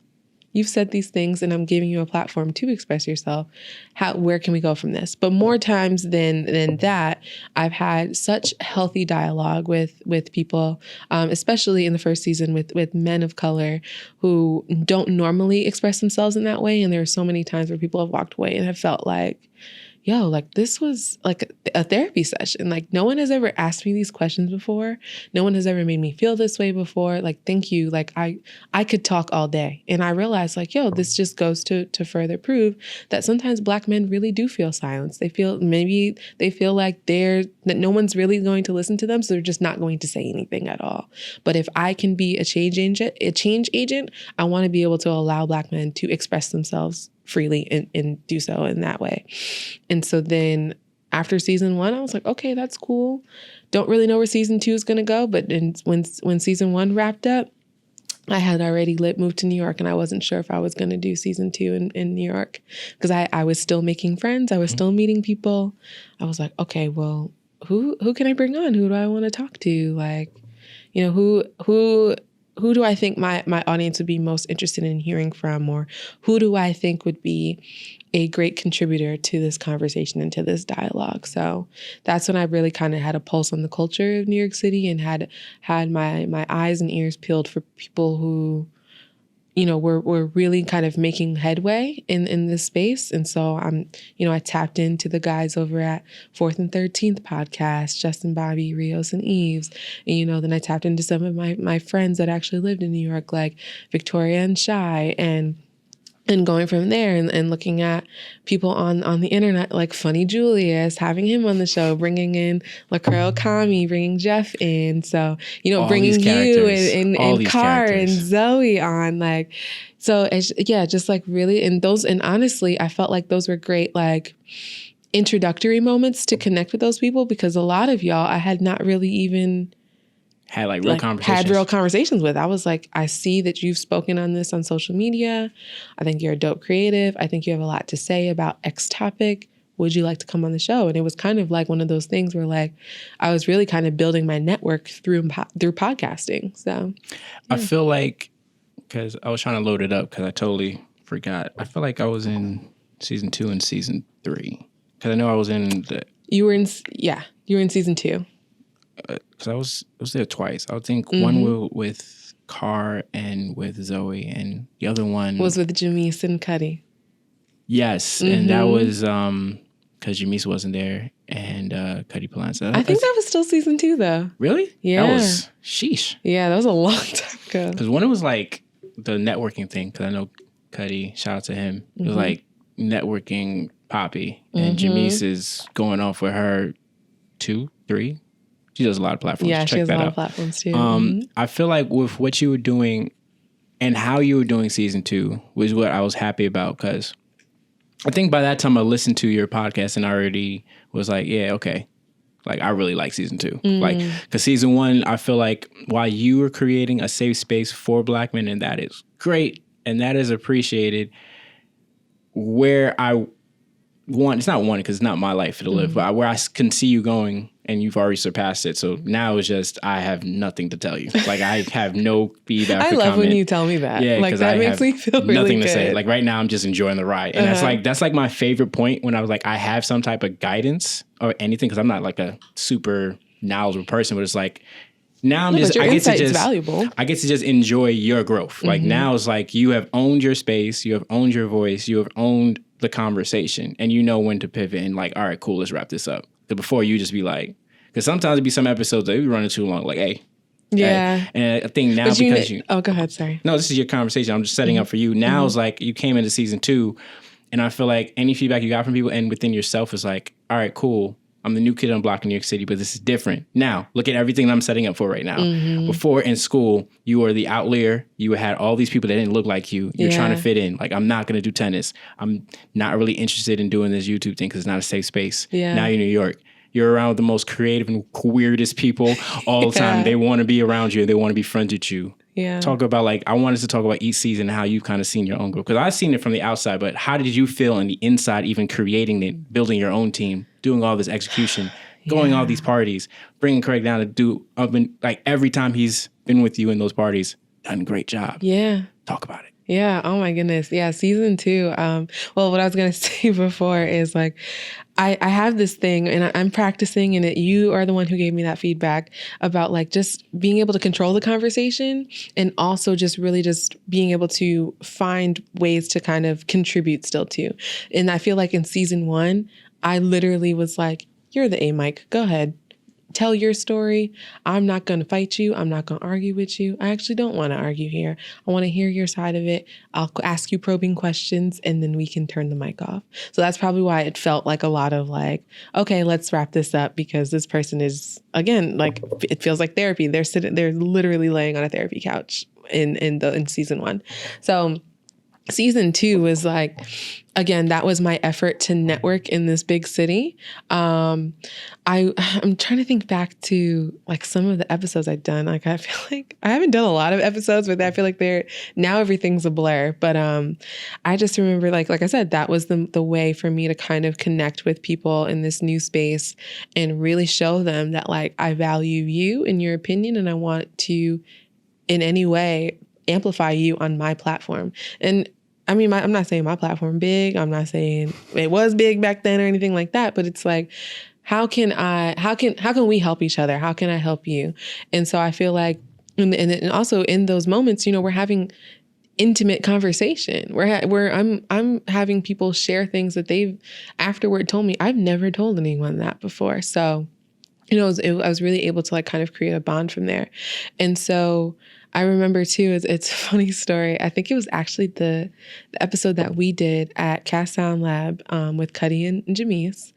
you've said these things and I'm giving you a platform to express yourself. Where can we go from this? But more times than that, I've had such healthy dialogue with people, especially in the first season with men of color who don't normally express themselves in that way. And there are so many times where people have walked away and have felt like, yo, like this was like a therapy session. Like no one has ever asked me these questions before. No one has ever made me feel this way before. Like, thank you. Like I could talk all day. And I realized like, yo, this just goes to further prove that sometimes Black men really do feel silence. They feel like that no one's really going to listen to them. So they're just not going to say anything at all. But if I can be a change agent, I want to be able to allow Black men to express themselves freely and do so in that way. And so then after season 1, I was like, okay, that's cool. Don't really know where season 2 is going to go. But when season 1 wrapped up, I had already moved to New York, and I wasn't sure if I was going to do season 2 in New York because I was still making friends. I was still meeting people. I was like, okay, well, who can I bring on? Who do I want to talk to? Like, who do I think my audience would be most interested in hearing from, or who do I think would be a great contributor to this conversation and to this dialogue? So that's when I really kind of had a pulse on the culture of New York City and had my eyes and ears peeled for people who, were really kind of making headway in this space. And so I tapped into the guys over at 4th and 13th podcast, Justin, Bobby, Rios, and Eves. And, then I tapped into some of my friends that actually lived in New York, like Victoria and Shy, and going from there and looking at people on the internet, like Funny Julius, having him on the show, bringing in LaCurl Kami, bringing Jeff in. So, bringing you and Car and Zoe on, like, so just like really, and honestly, I felt like those were great, like introductory moments to connect with those people, because a lot of y'all I had not really even had real conversations with. I was like, I see that you've spoken on this on social media. I think you're a dope creative. I think you have a lot to say about X topic. Would you like to come on the show? And it was kind of like one of those things where like, I was really kind of building my network through podcasting. So yeah. I feel like, because I was trying to load it up because I totally forgot. I feel like I was in season 2 and season 3. Because I know I was in You were in season 2. Because I was there twice. I think one with Car and with Zoe, and the other one was with Jamise and Cuddy. Yes, and that was because Jamise wasn't there and Cuddy Palance. I think that was still season 2 though. Really? Yeah. That was sheesh. Yeah, that was a long time ago. Because one, it was like the networking thing. Because I know Cuddy, shout out to him. It was like networking Poppy, and Jamise is going off with her 2, 3. She does a lot of platforms. Yeah, she has a lot of platforms too. I feel like with what you were doing and how you were doing season 2 was what I was happy about, because I think by that time I listened to your podcast and I already was like, yeah, okay. Like, I really like season 2. Like, because season 1, I feel like while you were creating a safe space for Black men, and that is great and that is appreciated, where I want, it's not one because it's not my life to live, but where I can see you going and you've already surpassed it. So now it's just, I have nothing to tell you. Like, I have no feedback. I love when you tell me that. Yeah, like that makes me feel really nothing good. to say. Like right now, I'm just enjoying the ride, and that's like my favorite point when I was like, I have some type of guidance or anything because I'm not like a super knowledgeable person, but it's like now I'm just, your I get to insight is just valuable. I get to just enjoy your growth. Like now it's like you have owned your space, you have owned your voice, you have owned the conversation, and you know when to pivot and like, all right, cool, let's wrap this up. Because before you just be like, because sometimes it'd be some episodes that we be running too long. Like, hey. Yeah. Hey. And I think now because you. Oh, go ahead. Sorry. No, this is your conversation. I'm just setting up for you. Now it's like you came into season 2, and I feel like any feedback you got from people and within yourself is like, all right, cool. I'm the new kid on the block in New York City, but this is different. Now, look at everything I'm setting up for right now. Before in school, you were the outlier. You had all these people that didn't look like you. You're trying to fit in. Like, I'm not going to do tennis. I'm not really interested in doing this YouTube thing because it's not a safe space. Yeah. Now you're in New York. You're around the most creative and weirdest people all the time. They want to be around you. They want to be friends with you. Yeah. Talk about, like, I wanted to talk about each season and how you've kind of seen your own growth. Because I've seen it from the outside, but how did you feel on the inside, even creating it, building your own team, doing all this execution, going all these parties, bringing Craig down to do, like, every time he's been with you in those parties, done a great job. Yeah. Talk about it. Yeah. Oh my goodness. Yeah. Season 2. Well, what I was going to say before is like, I have this thing and I'm practicing, and you are the one who gave me that feedback about like just being able to control the conversation and also just really just being able to find ways to kind of contribute still too. And I feel like in season 1, I literally was like, you're the A mic, go ahead. Tell your story. I'm not going to fight you. I'm not going to argue with you. I actually don't want to argue here. I want to hear your side of it. I'll ask you probing questions and then we can turn the mic off. So that's probably why it felt like a lot of like, okay, let's wrap this up because this person is, again, like it feels like therapy. They're literally laying on a therapy couch in season 1. So season 2 was like, again, that was my effort to network in this big city. I'm trying to think back to like some of the episodes I've done. Like I feel like I haven't done a lot of episodes, but I feel like now everything's a blur. But I just remember like I said, that was the way for me to kind of connect with people in this new space and really show them that like I value you and your opinion, and I want to in any way amplify you on my platform. And I mean, I'm not saying my platform big. I'm not saying it was big back then or anything like that, but it's like, how can we help each other? How can I help you? And so I feel like, and also in those moments, we're having intimate conversation where I'm having people share things that they've afterward told me. I've never told anyone that before. So, I was really able to like kind of create a bond from there. And so I remember too, it's a funny story. I think it was actually the episode that we did at Cast Sound Lab with Cuddy and Jamise.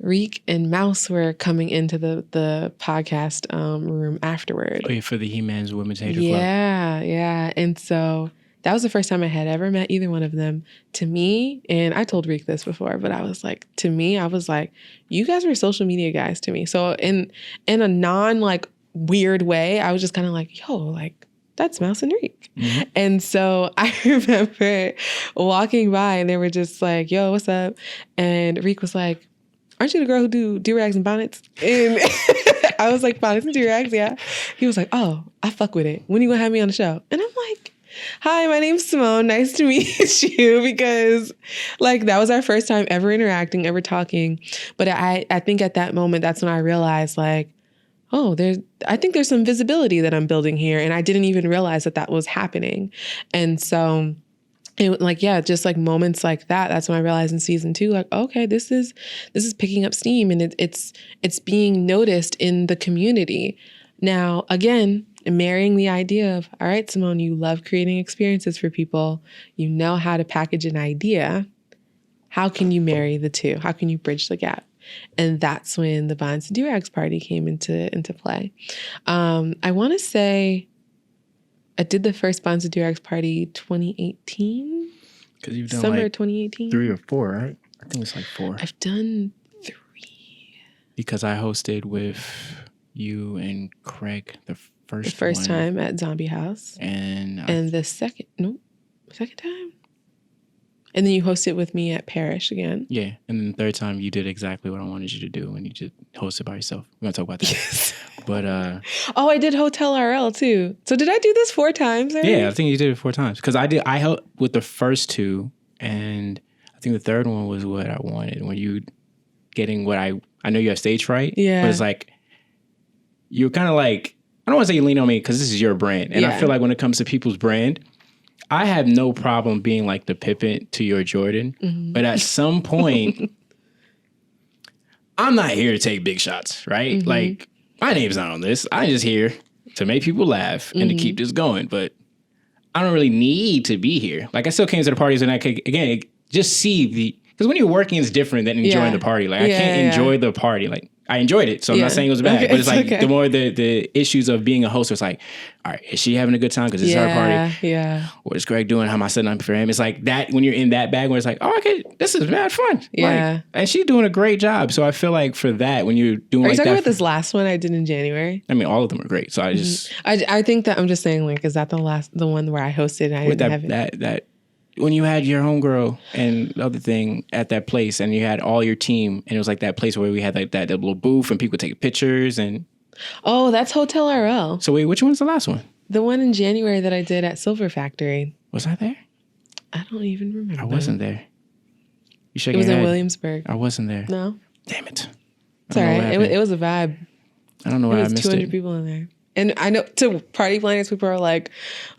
Reek and Mouse were coming into the podcast room afterward. Oh, yeah, for the He-Man's Women's Hater Club. Yeah. And so that was the first time I had ever met either one of them. To me, and I told Reek this before, but I was like, you guys were social media guys to me. So in a non like weird way, I was just kind of like, yo, like that's Mouse and Reek. Mm-hmm. And so I remember walking by and they were just like, yo, what's up? And Reek was like, aren't you the girl who do durags and bonnets? And I was like, bonnets and durags, yeah. He was like, oh, I fuck with it. When are you gonna have me on the show? And I'm like, hi, my name's Simone. Nice to meet you. Because like that was our first time ever interacting, ever talking. But I think at that moment, that's when I realized like, oh, I think there's some visibility that I'm building here. And I didn't even realize that was happening. And so just like moments like that, that's when I realized in season 2, like, okay, this is picking up steam and it's being noticed in the community. Now, again, marrying the idea of, all right, Simone, you love creating experiences for people. You know how to package an idea. How can you marry the two? How can you bridge the gap? And that's when the Bonnets and Durags party came into play. I want to say I did the first Bonnets and Durags party 2018. Because you've done Summer like 2018. 3 or 4, right? I think it's like 4. I've done 3. Because I hosted with you and Craig the first one. Time at Zombie House. And the second time. And then you hosted with me at Parish again. Yeah. And then the third time you did exactly what I wanted you to do and you just hosted by yourself. We're going to talk about that. Yes. But I did Hotel RL too. So did I do this 4 times? Already? Yeah, I think you did it 4 times. Because I helped with the first 2 and I think the third one was what I wanted. When you getting what I know you have stage fright. Yeah. But it's like you're kind of like, I don't want to say you lean on me because this is your brand. And I feel like when it comes to people's brand, I have no problem being like the Pippen to your Jordan. Mm-hmm. But at some point, I'm not here to take big shots, right? Mm-hmm. Like, my name's not on this. I'm just here to make people laugh and to keep this going. But I don't really need to be here. Like, I still came to the parties and I could, again, just see because when you're working, it's different than enjoying the party. Like, I can't enjoy the party. Like, I enjoyed it, so I'm not saying it was bad. But it's like the more the issues of being a host, it's like, all right, is she having a good time? Because it's her party. Yeah. What is Greg doing? How am I setting up for him? It's like that when you're in that bag where it's like, oh, okay, this is mad fun. Yeah. Like, and she's doing a great job. So I feel like for that, when you're doing Are like you talking that. about this last one I did in January? I mean, all of them are great. So I just. I think that I'm just saying, like, is that the one where I hosted and I didn't have it? That when you had your homegirl and the other thing at that place and you had all your team and it was like that place where we had like that little booth and people taking pictures and. Oh, that's Hotel RL. So wait, which one's the last one? The one in January that I did at Silver Factory. Was I there? I don't even remember. I wasn't there. You shaking It was your in head? Williamsburg. I wasn't there. No. Damn it. It's all right. It was a vibe. I don't know why I missed it. 200 people in there. And I know to party planners, people are like,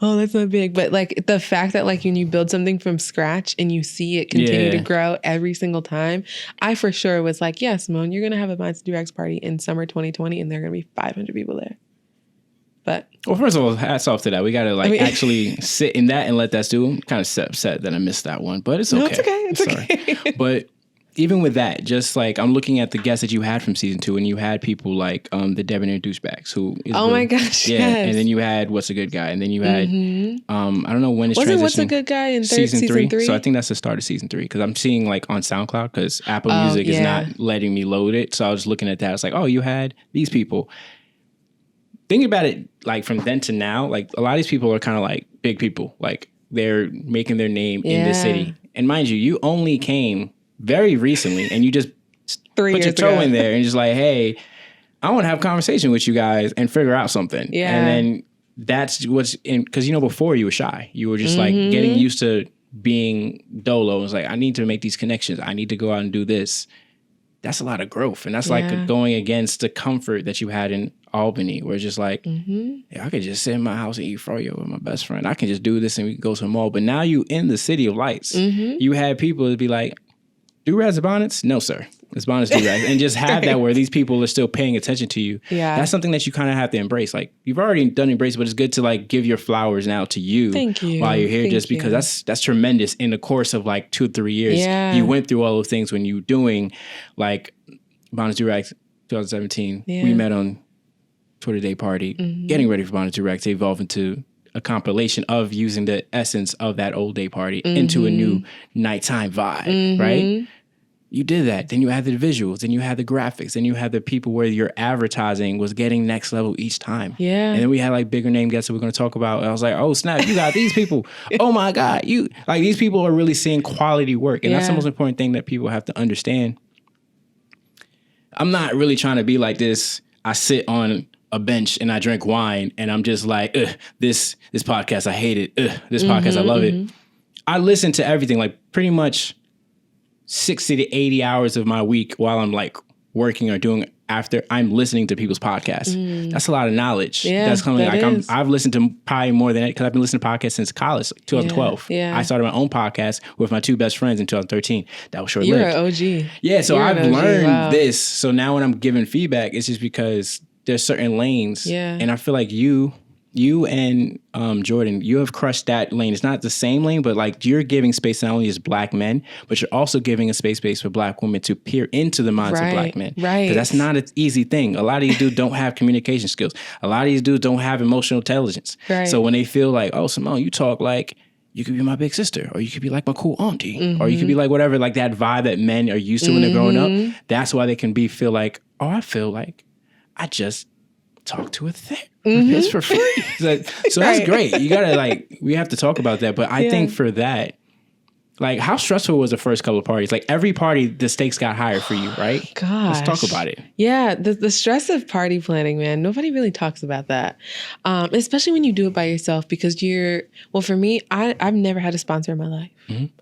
oh, that's not big. But like the fact that like when you build something from scratch and you see it continue to grow every single time, I for sure was like, yeah, Simone, you're going to have a Bonnets and Durags party in summer 2020 and there are going to be 500 people there. But well, first of all, hats off to that. We got to actually sit in that and let that do. I'm kind of upset that I missed that one, but it's okay. No, it's okay. It's okay. Right. But even with that, just like I'm looking at the guests that you had from season 2, and you had people like the Debonair Douchebags, who is my gosh, yes. And then you had What's a Good Guy, and then you had I don't know when it's transitioning. What's a Good Guy in season 3? So I think that's the start of season 3 because I'm seeing like on SoundCloud because Apple Music is not letting me load it. So I was looking at that. I was like, oh, you had these people. Thinking about it, like from then to now, like a lot of these people are kind of like big people, like they're making their name in the city. And mind you, you only came very recently and you just put your toe in there and just like, hey, I want to have a conversation with you guys and figure out something. Yeah. And then that's what's in, because before you were shy. You were just like getting used to being dolo. It was like, I need to make these connections. I need to go out and do this. That's a lot of growth. And that's like going against the comfort that you had in Albany, where it's just like, I could just sit in my house and eat froyo with my best friend. I can just do this and we can go to the mall. But now you in the city of lights. You had people that be like, Durags and bonnets? No, sir. It's bonnets, durags. And just have that where these people are still paying attention to you. Yeah. That's something that you kind of have to embrace. Like, you've already done embrace, but it's good to like give your flowers now to you. Thank you. While you're here, because that's tremendous. In the course of like 2 or 3 years, you went through all those things when you were doing like Bonnets Durags 2017. We met on Twitter Day Party, getting ready for Bonnets Durags to evolve into a compilation of using the essence of that old day party into a new nighttime vibe, right? You did that. Then you had the visuals, then you had the graphics, then you had the people where your advertising was getting next level each time. Yeah. And then we had like bigger name guests that we're going to talk about. And I was like, oh snap, you got these people. Oh my God. You like these people are really seeing quality work. And that's the most important thing that people have to understand. I'm not really trying to be like this. I sit on a bench and I drink wine and I'm just like, this podcast, I hate it. This podcast, I love it. I listen to everything, like pretty much 60 to 80 hours of my week while I'm like working or doing after I'm listening to people's podcasts. That's a lot of knowledge. That's coming. Like I've listened to probably more than it because I've been listening to podcasts since college, like 2012. I started my own podcast with my 2 best friends in 2013. That was short-lived. You're an OG. Yeah, so I've learned this. So now when I'm giving feedback, it's just because there's certain lanes. Yeah. And I feel like you and Jordan, you have crushed that lane. It's not the same lane, but like you're giving space not only as Black men, but you're also giving a space for Black women to peer into the minds of Black men. Right. Because that's not an easy thing. A lot of these dudes don't have communication skills. A lot of these dudes don't have emotional intelligence. Right. So when they feel like, oh, Simone, you talk like you could be my big sister, or you could be like my cool auntie, or you could be like whatever, like that vibe that men are used to when they're growing up. That's why they can feel like, oh, I feel like I just talked to a therapist for free. So that's great. You gotta we have to talk about that. But I think for that, like, how stressful was the first couple of parties? Like, every party, the stakes got higher for you, right? Gosh. Let's talk about it. Yeah, the stress of party planning, man. Nobody really talks about that, especially when you do it by yourself. Because for me, I've never had a sponsor in my life.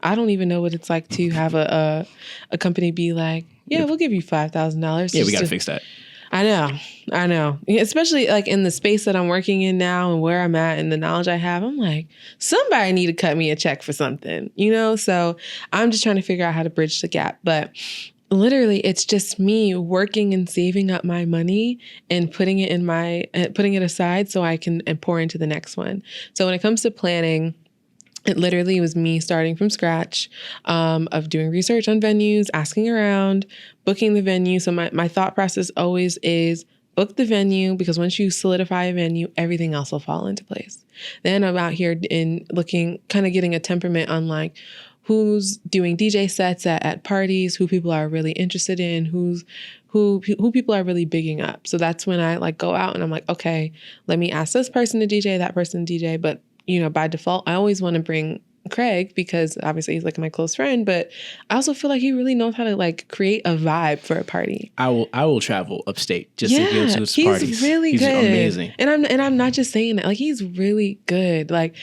I don't even know what it's like to have a company be like, yeah, we'll give you $5,000. Yeah, we got to fix that. I know. Especially like in the space that I'm working in now and where I'm at and the knowledge I have, I'm like, somebody need to cut me a check for something, So I'm just trying to figure out how to bridge the gap. But literally, it's just me working and saving up my money and putting it aside so I can pour into the next one. So when it comes to planning, it literally was me starting from scratch, of doing research on venues, asking around, booking the venue. So my thought process always is book the venue, because once you solidify a venue, everything else will fall into place. Then I'm out here kind of getting a temperament on like who's doing DJ sets at parties, who people are really interested in, who people are really bigging up. So that's when I like go out and I'm like, okay, let me ask this person to DJ, that person to DJ. But by default, I always want to bring Craig because obviously he's like my close friend, but I also feel like he really knows how to like create a vibe for a party. I will travel upstate just to go to his parties. He's really good. He's amazing. And I'm not just saying that. Like, he's really good. Like,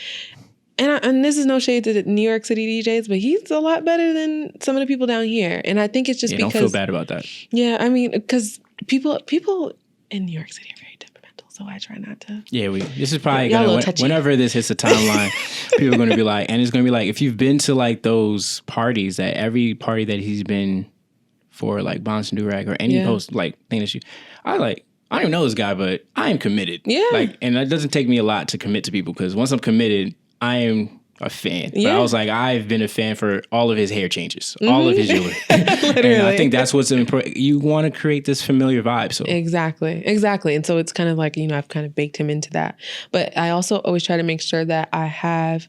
and this is no shade to the New York City DJs, but he's a lot better than some of the people down here. And I think it's just because... don't feel bad about that. Yeah, I mean, because people in New York City are very temperamental, so I try not to... Yeah, this is probably whenever this hits the timeline, people are going to be like, and it's going to be like, if you've been to like those parties, at every party that he's been for, like Bonnets and Durags or any post like thing that I don't even know this guy, but I am committed. Yeah. Like, and it doesn't take me a lot to commit to people, because once I'm committed, I am a fan. Yeah. But I was like, I've been a fan for all of his hair changes, all of his jewelry. Literally. And I think that's what's important. You want to create this familiar vibe. So Exactly. And so it's kind of like, I've kind of baked him into that. But I also always try to make sure that I have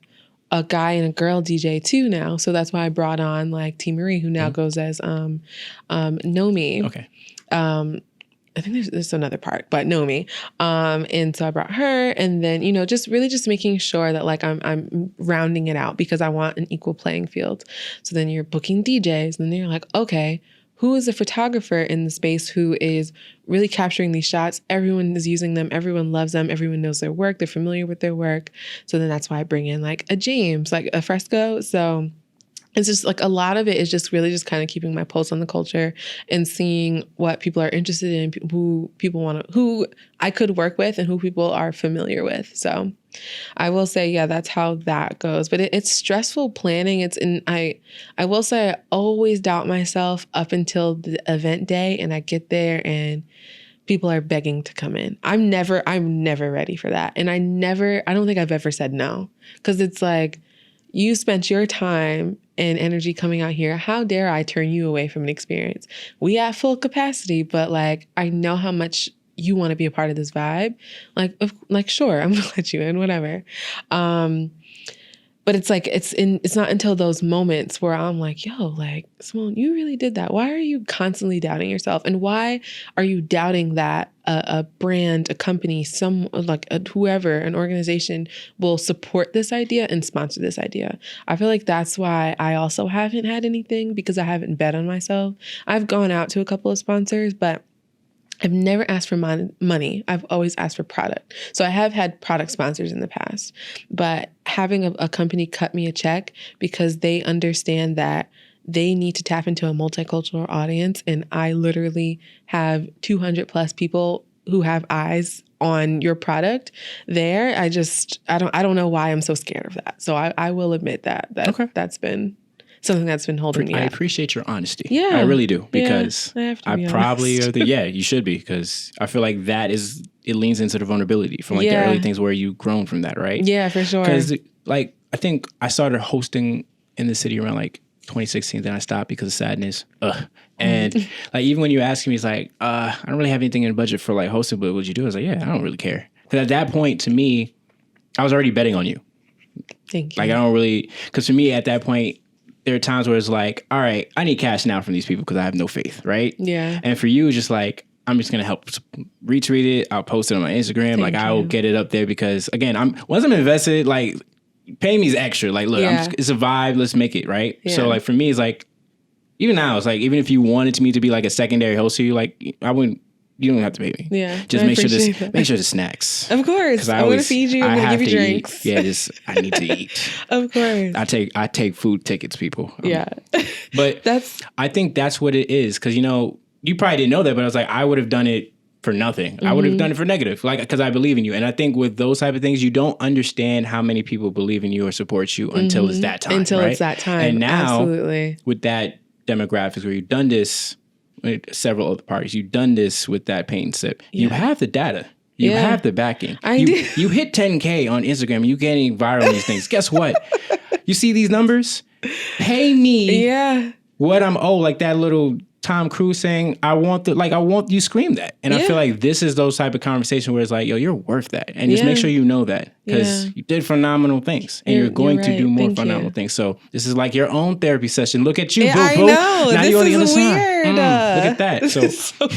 a guy and a girl DJ too now. So that's why I brought on like T. Marie, who now goes as Nomi. Okay. I think there's another part, but Nomi. And so I brought her, and then, just making sure that like I'm rounding it out, because I want an equal playing field. So then you're booking DJs, and then you're like, okay, who is a photographer in the space who is really capturing these shots? Everyone is using them. Everyone loves them. Everyone knows their work. They're familiar with their work. So then that's why I bring in like a James, like a Fresco. So it's just like a lot of it is just really just kind of keeping my pulse on the culture and seeing what people are interested in, who I could work with and who people are familiar with. So I will say, yeah, that's how that goes. But it's stressful planning. I will say I always doubt myself up until the event day, and I get there and people are begging to come in. I'm never ready for that. And I don't think I've ever said no, because it's like, you spent your time and energy coming out here. How dare I turn you away from an experience? We at full capacity, but like, I know how much you want to be a part of this vibe. Like, sure, I'm gonna let you in, whatever. But it's like, it's not until those moments where I'm like, yo, like, Simone, you really did that. Why are you constantly doubting yourself? And why are you doubting that a brand, a company, whoever, an organization will support this idea and sponsor this idea? I feel like that's why I also haven't had anything, because I haven't bet on myself. I've gone out to a couple of sponsors, but I've never asked for money. I've always asked for product. So I have had product sponsors in the past, but having a company cut me a check because they understand that they need to tap into a multicultural audience. And I literally have 200 plus people who have eyes on your product there. I don't know why I'm so scared of that. So I will admit that's been something that's been holding me up. I appreciate your honesty. Yeah. I really do, because I probably you should be, because I feel like it leans into the vulnerability from like the early things where you've grown from that, right? Yeah, for sure. Because like, I think I started hosting in the city around like 2016, then I stopped because of sadness. And like, even when you ask me, it's like, I don't really have anything in the budget for like hosting, but what you do? I was like, yeah, I don't really care. Because at that point, to me, I was already betting on you. Thank you. Like, I don't really, because for me at that point, there are times where it's like, all right, I need cash now from these people because I have no faith, right? Yeah. And for you, it's just like, I'm just gonna help retweet it. I'll post it on my Instagram. Thank I'll you. get it up there because again, once I'm invested, like pay me is extra. Like, look, Yeah. it's a vibe. Let's make it right. Yeah. So like for me, it's like even now, it's like even if you wanted me to be like a secondary host to you, like I wouldn't. You don't have to pay me. Yeah, just I make sure appreciate that. the snacks. Of course, I'm gonna feed you. I'm gonna give you drinks. Eat. Yeah, I need to eat. Of course, I take food tickets, people. Yeah, but I think that's what it is because you probably didn't know that, but I was like, I would have done it for nothing. Mm-hmm. I would have done it for negative, like because I believe in you, and I think with those type of things, you don't understand how many people believe in you or support you until it's that time. Until right? it's that time, and now absolutely. With that demographics where you've done this. With several other parties, you've done this with that paint sip. Yeah. You have the data. You have the backing. You hit 10K on Instagram. You getting viral on these things. Guess what? You see these numbers? Pay me what I'm owed. Like that little Tom Cruise saying, I want you scream that. And I feel like this is those type of conversations where it's like, yo, you're worth that. And just make sure you know that because you did phenomenal things and you're going to do more phenomenal things. So this is like your own therapy session. Look at you, boo, boo. I know. Now you're on the other side. Look at that. So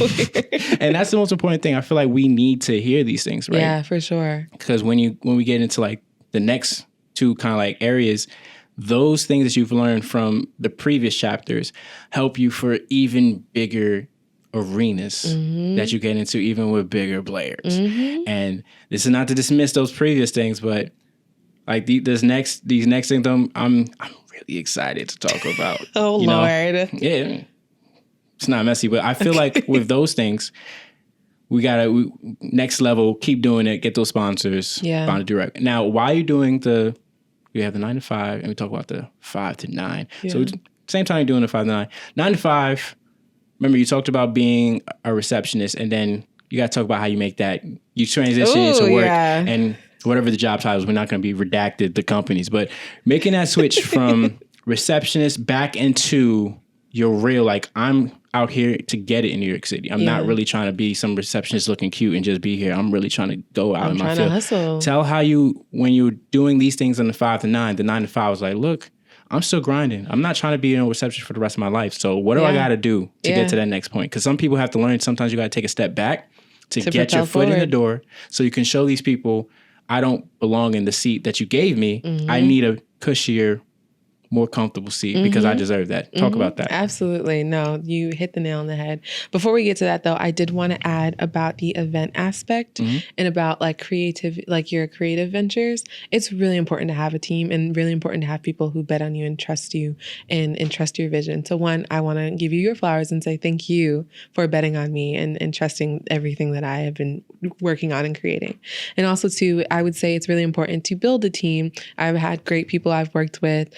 weird. And that's the most important thing. I feel like we need to hear these things, right? Yeah, for sure. Because when we get into like the next two kind of like areas, those things that you've learned from the previous chapters help you for even bigger arenas that you get into, even with bigger players. And this is not to dismiss those previous things, but like these next things, I'm really excited to talk about. Oh, Lord. Yeah, it's not messy, but I feel like with those things, we gotta next level, keep doing it, get those sponsors. Yeah. Bonnets and Durags. Now, while you're doing we have the 9 to 5, and we talk about the 5 to 9. Yeah. So same time you're doing the 5 to 9. 9 to 5, remember you talked about being a receptionist, and then you got to talk about how you make that, you transition into work, and whatever the job titles, we're not going to be redacted, the companies, but making that switch from receptionist back into your real, like, I'm out here to get it in New York City. I'm not really trying to be some receptionist looking cute and just be here. I'm really trying to go out in my field. Hustle. Tell how when you're doing these things on the 5 to 9, the 9 to 5 was like, look, I'm still grinding. I'm not trying to be in a reception for the rest of my life. So what do I got to do to get to that next point? Because some people have to learn. Sometimes you got to take a step back to get your foot in the door so you can show these people, I don't belong in the seat that you gave me. I need a cushier, more comfortable seat because I deserve that. Talk about that. Absolutely. No, you hit the nail on the head. Before we get to that though, I did want to add about the event aspect and about like your creative ventures. It's really important to have a team and really important to have people who bet on you and trust you and trust your vision. So one, I want to give you your flowers and say thank you for betting on me and trusting everything that I have been working on and creating. And also two, I would say it's really important to build a team. I've had great people I've worked with,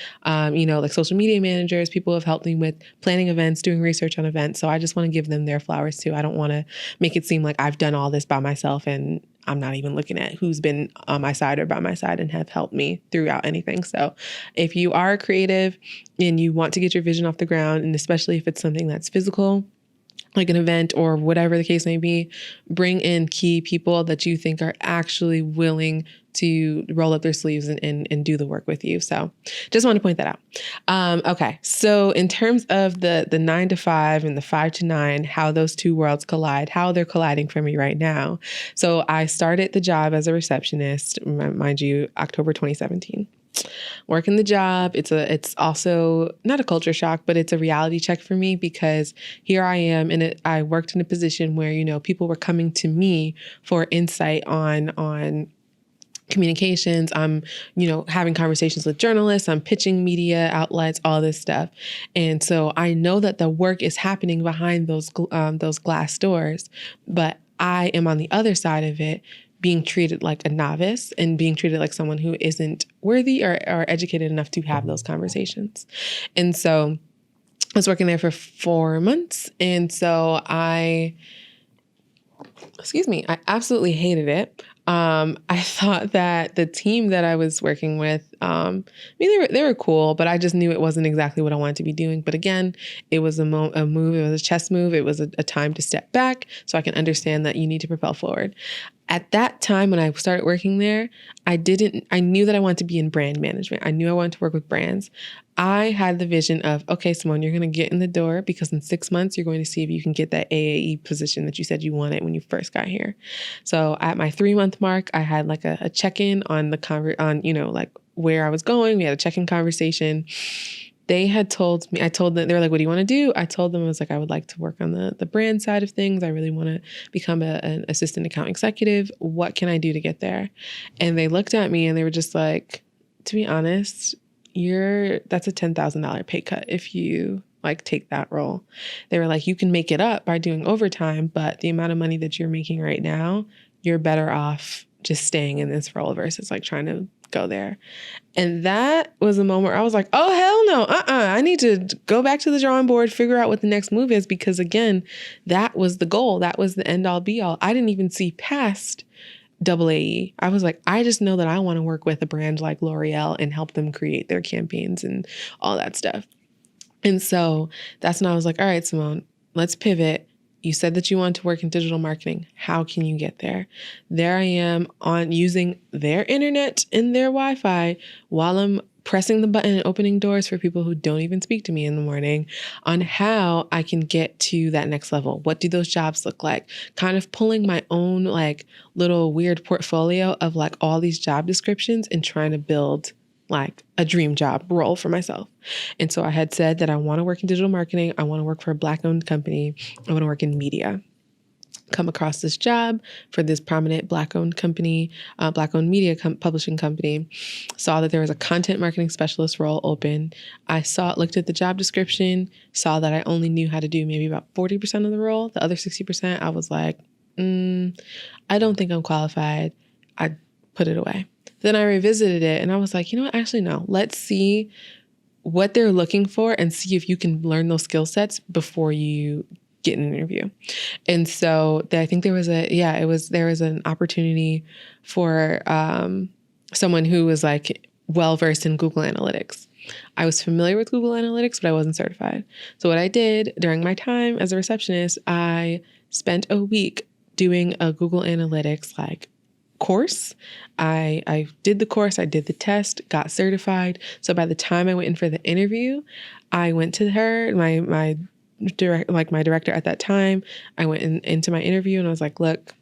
like social media managers, people have helped me with planning events, doing research on events. So I just want to give them their flowers too. I don't want to make it seem like I've done all this by myself and I'm not even looking at who's been on my side or by my side and have helped me throughout anything. So if you are creative and you want to get your vision off the ground, and especially if it's something that's physical, like an event or whatever the case may be, bring in key people that you think are actually willing to roll up their sleeves and do the work with you. So just want to point that out. Okay. So in terms of the 9 to 5 and the 5 to 9, how those two worlds collide, how they're colliding for me right now. So I started the job as a receptionist, mind you, October 2017. Working the job, it's also not a culture shock, but it's a reality check for me because here I am, and I worked in a position where people were coming to me for insight on communications. I'm having conversations with journalists. I'm pitching media outlets, all this stuff, and so I know that the work is happening behind those glass doors, but I am on the other side of it, being treated like a novice and being treated like someone who isn't worthy or educated enough to have those conversations. And so I was working there for 4 months. And so I absolutely hated it. I thought that the team that I was working with, they were cool, but I just knew it wasn't exactly what I wanted to be doing. But again, it was a move, it was a chess move. It was a time to step back so I can understand that you need to propel forward. At that time when I started working there, I knew that I wanted to be in brand management. I knew I wanted to work with brands. I had the vision of, okay, Simone, you're going to get in the door because in 6 months, you're going to see if you can get that AAE position that you said you wanted when you first got here. So at my 3-month mark, I had like a check-in on like where I was going. We had a check-in conversation. They had told me, I told them, they were like, what do you want to do? I told them, I was like, I would like to work on the brand side of things. I really want to become an assistant account executive. What can I do to get there? And they looked at me and they were just like, to be honest, that's a $10,000 pay cut if you like take that role. They were like, you can make it up by doing overtime, but the amount of money that you're making right now, you're better off just staying in this role versus like trying to go there. And that was a moment where I was like, oh, hell no. I need to go back to the drawing board, figure out what the next move is. Because again, that was the goal. That was the end all be all. I didn't even see past AAE. I was like, I just know that I want to work with a brand like L'Oreal and help them create their campaigns and all that stuff. And so that's when I was like, all right, Simone, let's pivot. You said that you want to work in digital marketing. How can you get there? There I am on using their internet and their Wi-Fi while I'm pressing the button and opening doors for people who don't even speak to me in the morning on how I can get to that next level. What do those jobs look like? Kind of pulling my own like little weird portfolio of like all these job descriptions and trying to build like a dream job role for myself. And so I had said that I want to work in digital marketing. I want to work for a Black-owned company. I want to work in media. Come across this job for this prominent Black-owned company, Black-owned media publishing company. Saw that there was a content marketing specialist role open. I looked at the job description, saw that I only knew how to do maybe about 40% of the role. The other 60%, I was like, I don't think I'm qualified. I put it away. Then I revisited it and I was like, you know what? Actually, no. Let's see what they're looking for and see if you can learn those skill sets before you get an interview. And so I think there was an opportunity for someone who was like well-versed in Google Analytics. I was familiar with Google Analytics, but I wasn't certified. So what I did during my time as a receptionist, I spent a week doing a Google Analytics like course. I did the course, I did the test, got certified. So by the time I went in for the interview, I went to her, my director at that time. I went into my interview and I was like, look,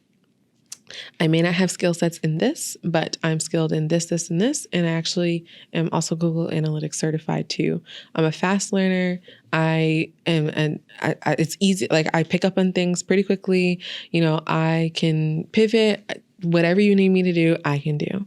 I may not have skill sets in this, but I'm skilled in this, this, and this. And I actually am also Google Analytics certified too. I'm a fast learner. It's easy. Like I pick up on things pretty quickly. I can pivot. Whatever you need me to do, I can do.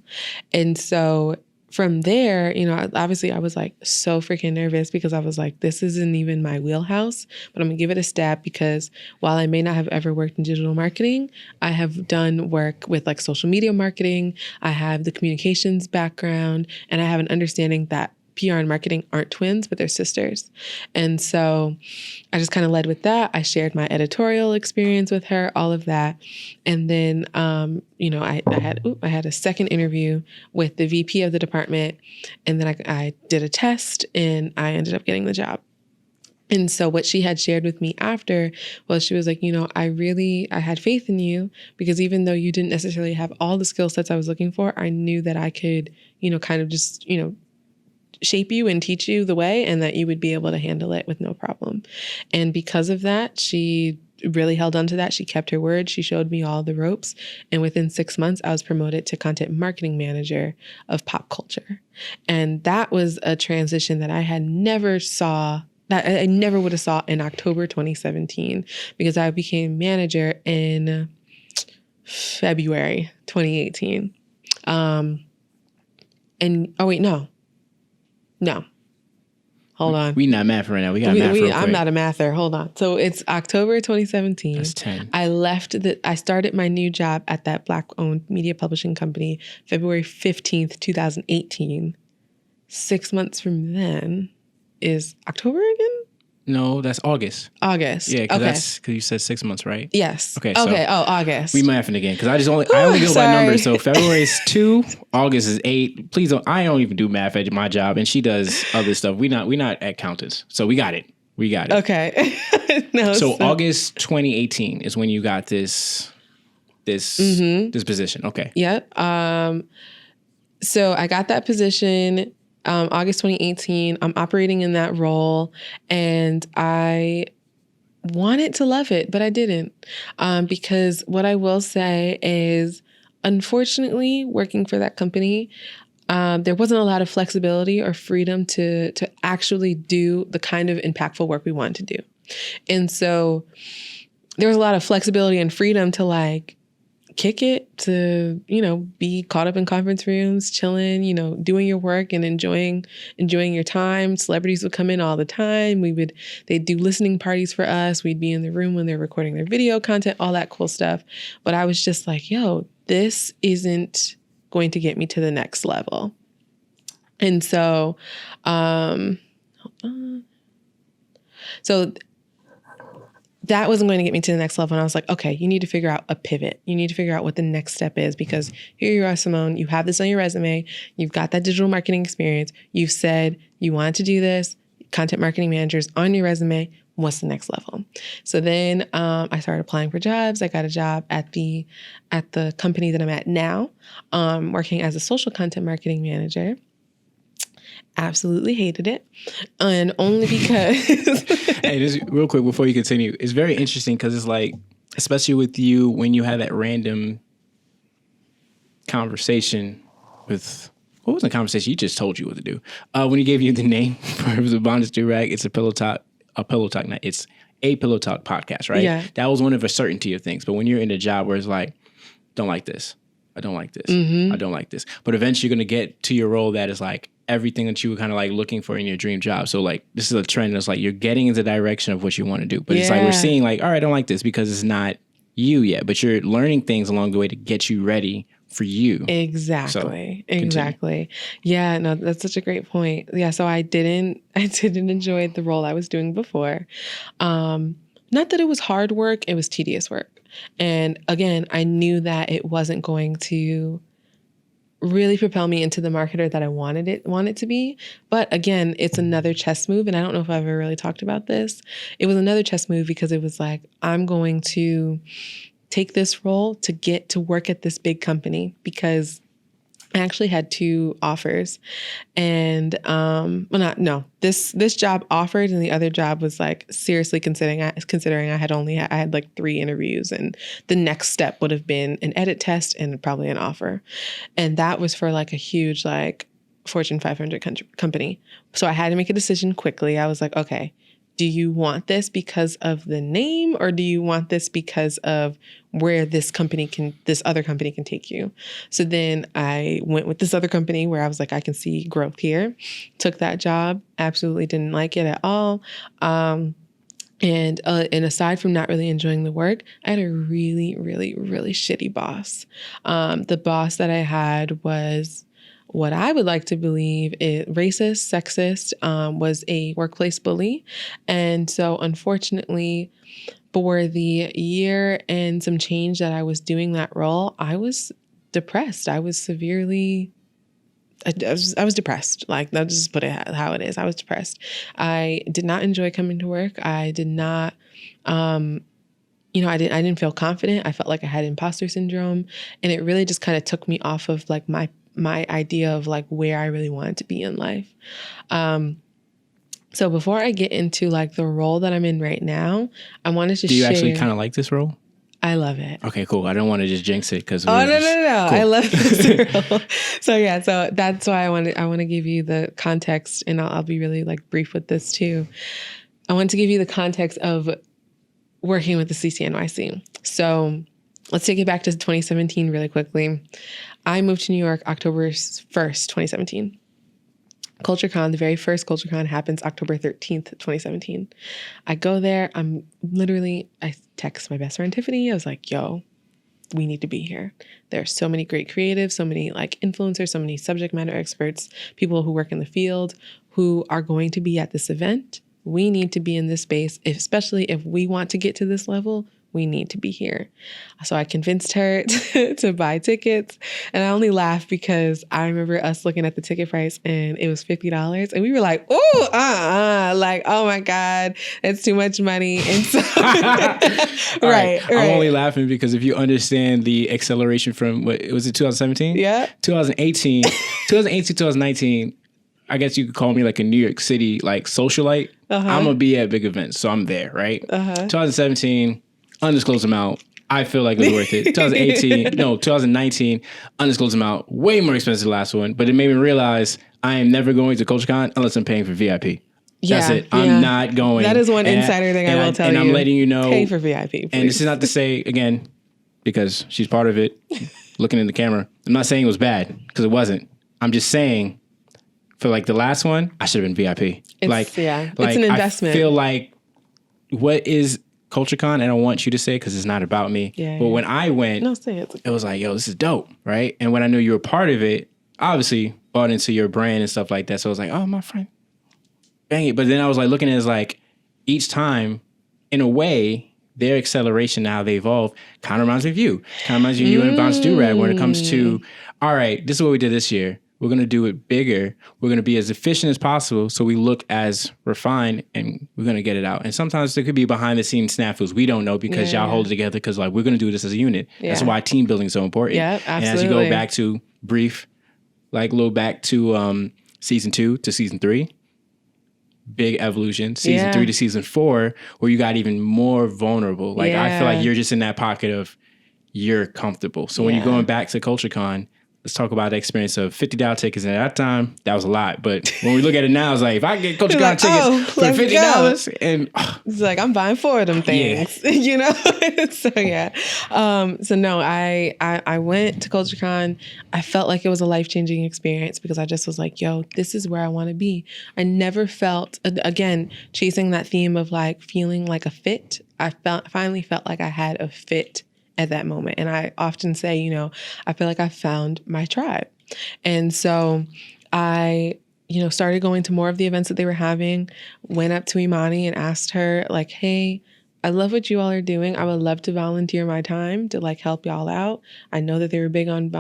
And so from there, obviously I was like so freaking nervous because I was like, this isn't even my wheelhouse, but I'm gonna give it a stab because while I may not have ever worked in digital marketing, I have done work with like social media marketing. I have the communications background and I have an understanding that PR and marketing aren't twins, but they're sisters. And so I just kind of led with that. I shared my editorial experience with her, all of that. And then, I had a second interview with the VP of the department. And then I did a test and I ended up getting the job. And so what she had shared with me after was she was like, I had faith in you because even though you didn't necessarily have all the skill sets I was looking for, I knew that I could, kind of just, shape you and teach you the way and that you would be able to handle it with no problem. And because of that, she really held on to that. She kept her word. She showed me all the ropes. And within 6 months, I was promoted to content marketing manager of pop culture. And that was a transition that I never would have saw in October 2017 because I became manager in February 2018. No. Hold on. We not math right now. We got math real quick. I'm not a mather. Hold on. So it's October 2017. That's 10. I started my new job at that Black-owned media publishing company February 15th, 2018. 6 months from then is October again? No, that's August. August. Yeah, because you said 6 months, right? Yes. Okay. August. We mathing again because I only go by numbers. So February is 2, August is 8. Please don't. I don't even do math at my job, and she does other stuff. We not accountants, so we got it. Okay. So August 2018 is when you got this this position. Okay. Yep. So I got that position August 2018. I'm operating in that role, and I wanted to love it, but I didn't. Because what I will say is, unfortunately, working for that company, there wasn't a lot of flexibility or freedom to actually do the kind of impactful work we wanted to do. And so there was a lot of flexibility and freedom to like kick it, to, be caught up in conference rooms, chilling, doing your work and enjoying your time. Celebrities would come in all the time. They'd do listening parties for us. We'd be in the room when they're recording their video content, all that cool stuff. But I was just like, yo, this isn't going to get me to the next level. And so, that wasn't going to get me to the next level. And I was like, okay, you need to figure out a pivot. You need to figure out what the next step is, because here you are, Simone, you have this on your resume. You've got that digital marketing experience. You've said you wanted to do this. Content marketing managers on your resume. What's the next level? So then I started applying for jobs. I got a job at the company that I'm at now, working as a social content marketing manager. Absolutely hated it. And only because... Hey, just real quick before you continue, it's very interesting because it's like, especially with you, when you have that random conversation with... What was the conversation? You just told you what to do. When he gave you the name for the Bonnets and Durags, it's a pillow talk. It's a pillow talk podcast, right? Yeah. That was one of a certainty of things. But when you're in a job where it's like, don't like this, I don't like this, I don't like this. But eventually you're going to get to your role that is like everything that you were kind of like looking for in your dream job. So like, this is a trend that's like, you're getting into the direction of what you want to do. But it's like, we're seeing like, all right, I don't like this because it's not you yet, but you're learning things along the way to get you ready for you. Exactly. So, exactly. Yeah, no, that's such a great point. Yeah. So I didn't enjoy the role I was doing before. Not that it was hard work, it was tedious work. And again, I knew that it wasn't going to really propel me into the marketer that I wanted it to be. But again, it's another chess move. And I don't know if I've ever really talked about this. It was another chess move because it was like, I'm going to take this role to get to work at this big company, because I actually had 2 offers, and this job offered, and the other job was like seriously considering I had like 3 interviews, and the next step would have been an edit test and probably an offer, and that was for like a huge like Fortune 500 company. So I had to make a decision quickly. I was like, okay, do you want this because of the name, or do you want this because of where this other company can take you? So then I went with this other company where I was like, I can see growth here. Took that job, absolutely didn't like it at all. And aside from not really enjoying the work, I had a really, really, really shitty boss. The boss that I had was what I would like to believe is racist, sexist, was a workplace bully. And so unfortunately, for the year and some change that I was doing that role, I was depressed. I was severely... I was depressed. Like, I'll just put it how it is. I was depressed. I did not enjoy coming to work. I did not... I didn't feel confident. I felt like I had imposter syndrome. And it really just kind of took me off of like my idea of like where I really wanted to be in life. So before I get into like the role that I'm in right now, I wanted to share. Do you actually kind of like this role? I love it. Okay, cool. I don't want to just jinx it because. No. Cool. I love this role. So that's why I want to give you the context, and I'll be really like brief with this too. I want to give you the context of working with the CCNYC. So let's take it back to 2017 really quickly. I moved to New York October 1st, 2017. CultureCon, the very first CultureCon happens October 13th, 2017. I go there. I text my best friend Tiffany. I was like, yo, we need to be here. There are so many great creatives, so many like influencers, so many subject matter experts, people who work in the field who are going to be at this event. We need to be in this space, especially if we want to get to this level. we need to be here. So I convinced her to buy tickets. And I only laughed because I remember us looking at the ticket price and it was $50. And we were like, oh, like, oh my God, it's too much money. And so, right. I'm only laughing because if you understand the acceleration from, what was it, 2017? Yeah. 2018, 2019, I guess you could call me like a New York City like socialite. I'm gonna be at big events, so I'm there, right? 2017, undisclosed amount. I feel like it was worth it. 2019, undisclosed amount, way more expensive than the last one. But it made me realize I am never going to CultureCon unless I'm paying for VIP. That's it. I'm not going. That is one insider thing I will tell you. And I'm letting you know. Pay for VIP, please. And this is not to say, again, because she's part of it, looking in the camera. I'm not saying it was bad, because it wasn't. I'm just saying, for like the last one, I should have been VIP. It's an investment. I feel like, what is CultureCon? And I don't want you to say it because it's not about me. But when I went, it was like, yo, this is dope, right? And when I knew you were part of it, obviously bought into your brand and stuff like that. So I was like, oh, my friend, bang it. But then I was like looking at it as like, each time, in a way, their acceleration, how they evolve, kind of reminds me of you. Kind of reminds me of you and Bonnets and Durags when it comes to, all right, this is what we did this year. We're going to do it bigger. We're going to be as efficient as possible so we look as refined, and we're going to get it out. And sometimes there could be behind the scenes snafus. We don't know because y'all hold it together because like we're going to do this as a unit. That's why team building is so important. Yeah, absolutely. And as you go back to brief, like a little back to season 2 to season 3, big evolution. Season 3 to season 4, where you got even more vulnerable. Like I feel like you're just in that pocket of you're comfortable. So when you're going back to CultureCon, let's talk about the experience of $50 tickets. And at that time, that was a lot. But when we look at it now, it's like, if I get CultureCon tickets for $50, and it's like, I'm buying 4 of them things, you know? So I went to CultureCon. I felt like it was a life-changing experience because I just was like, yo, this is where I want to be. I never felt, again, chasing that theme of like feeling like a fit. I finally felt like I had a fit at that moment. And I often say, you know, I feel like I found my tribe. And so I, started going to more of the events that they were having, went up to Imani and asked her like, hey, I love what you all are doing. I would love to volunteer my time to like help y'all out. I know that they were big on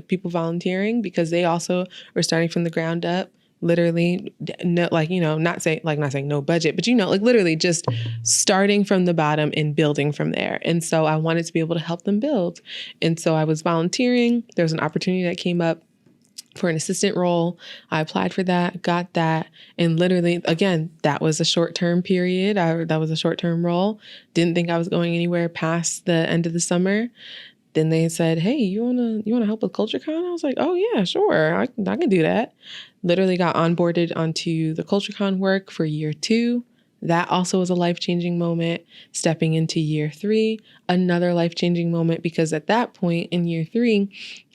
people volunteering because they also were starting from the ground up. Literally, not saying no budget, but literally just starting from the bottom and building from there. And so I wanted to be able to help them build. And so I was volunteering. There was an opportunity that came up for an assistant role. I applied for that, got that. And literally, again, that was a short-term period. That was a short-term role. Didn't think I was going anywhere past the end of the summer. Then they said, hey, you wanna help with CultureCon? I was like, oh yeah, sure. I can do that. Literally got onboarded onto the CultureCon work for year 2. That also was a life-changing moment. Stepping into year 3, another life-changing moment because at that point in year 3,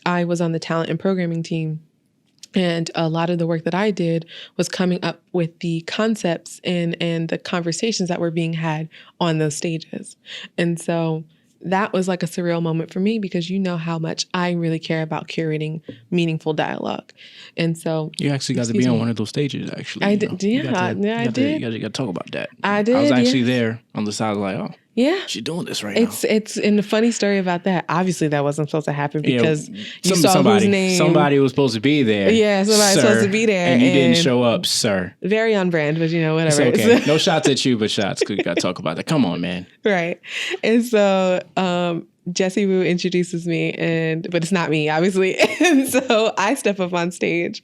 I was on the talent and programming team. And a lot of the work that I did was coming up with the concepts and the conversations that were being had on those stages. And so that was like a surreal moment for me because you know how much I really care about curating meaningful dialogue. And so you actually got to be on one of those stages, actually. I did. I did. You got to talk about that. I did. I was actually there on the side, like, oh. Yeah. She's doing this right now. It's in the funny story about that. Obviously, that wasn't supposed to happen because you saw whose name. Somebody was supposed to be there. Yeah, somebody was supposed to be there. And you didn't show up, sir. Very on brand, but whatever. It's okay. No shots at you, but shots. We got to talk about that. Come on, man. Right. And so Jessie Wu introduces me, but it's not me, obviously. And so I step up on stage.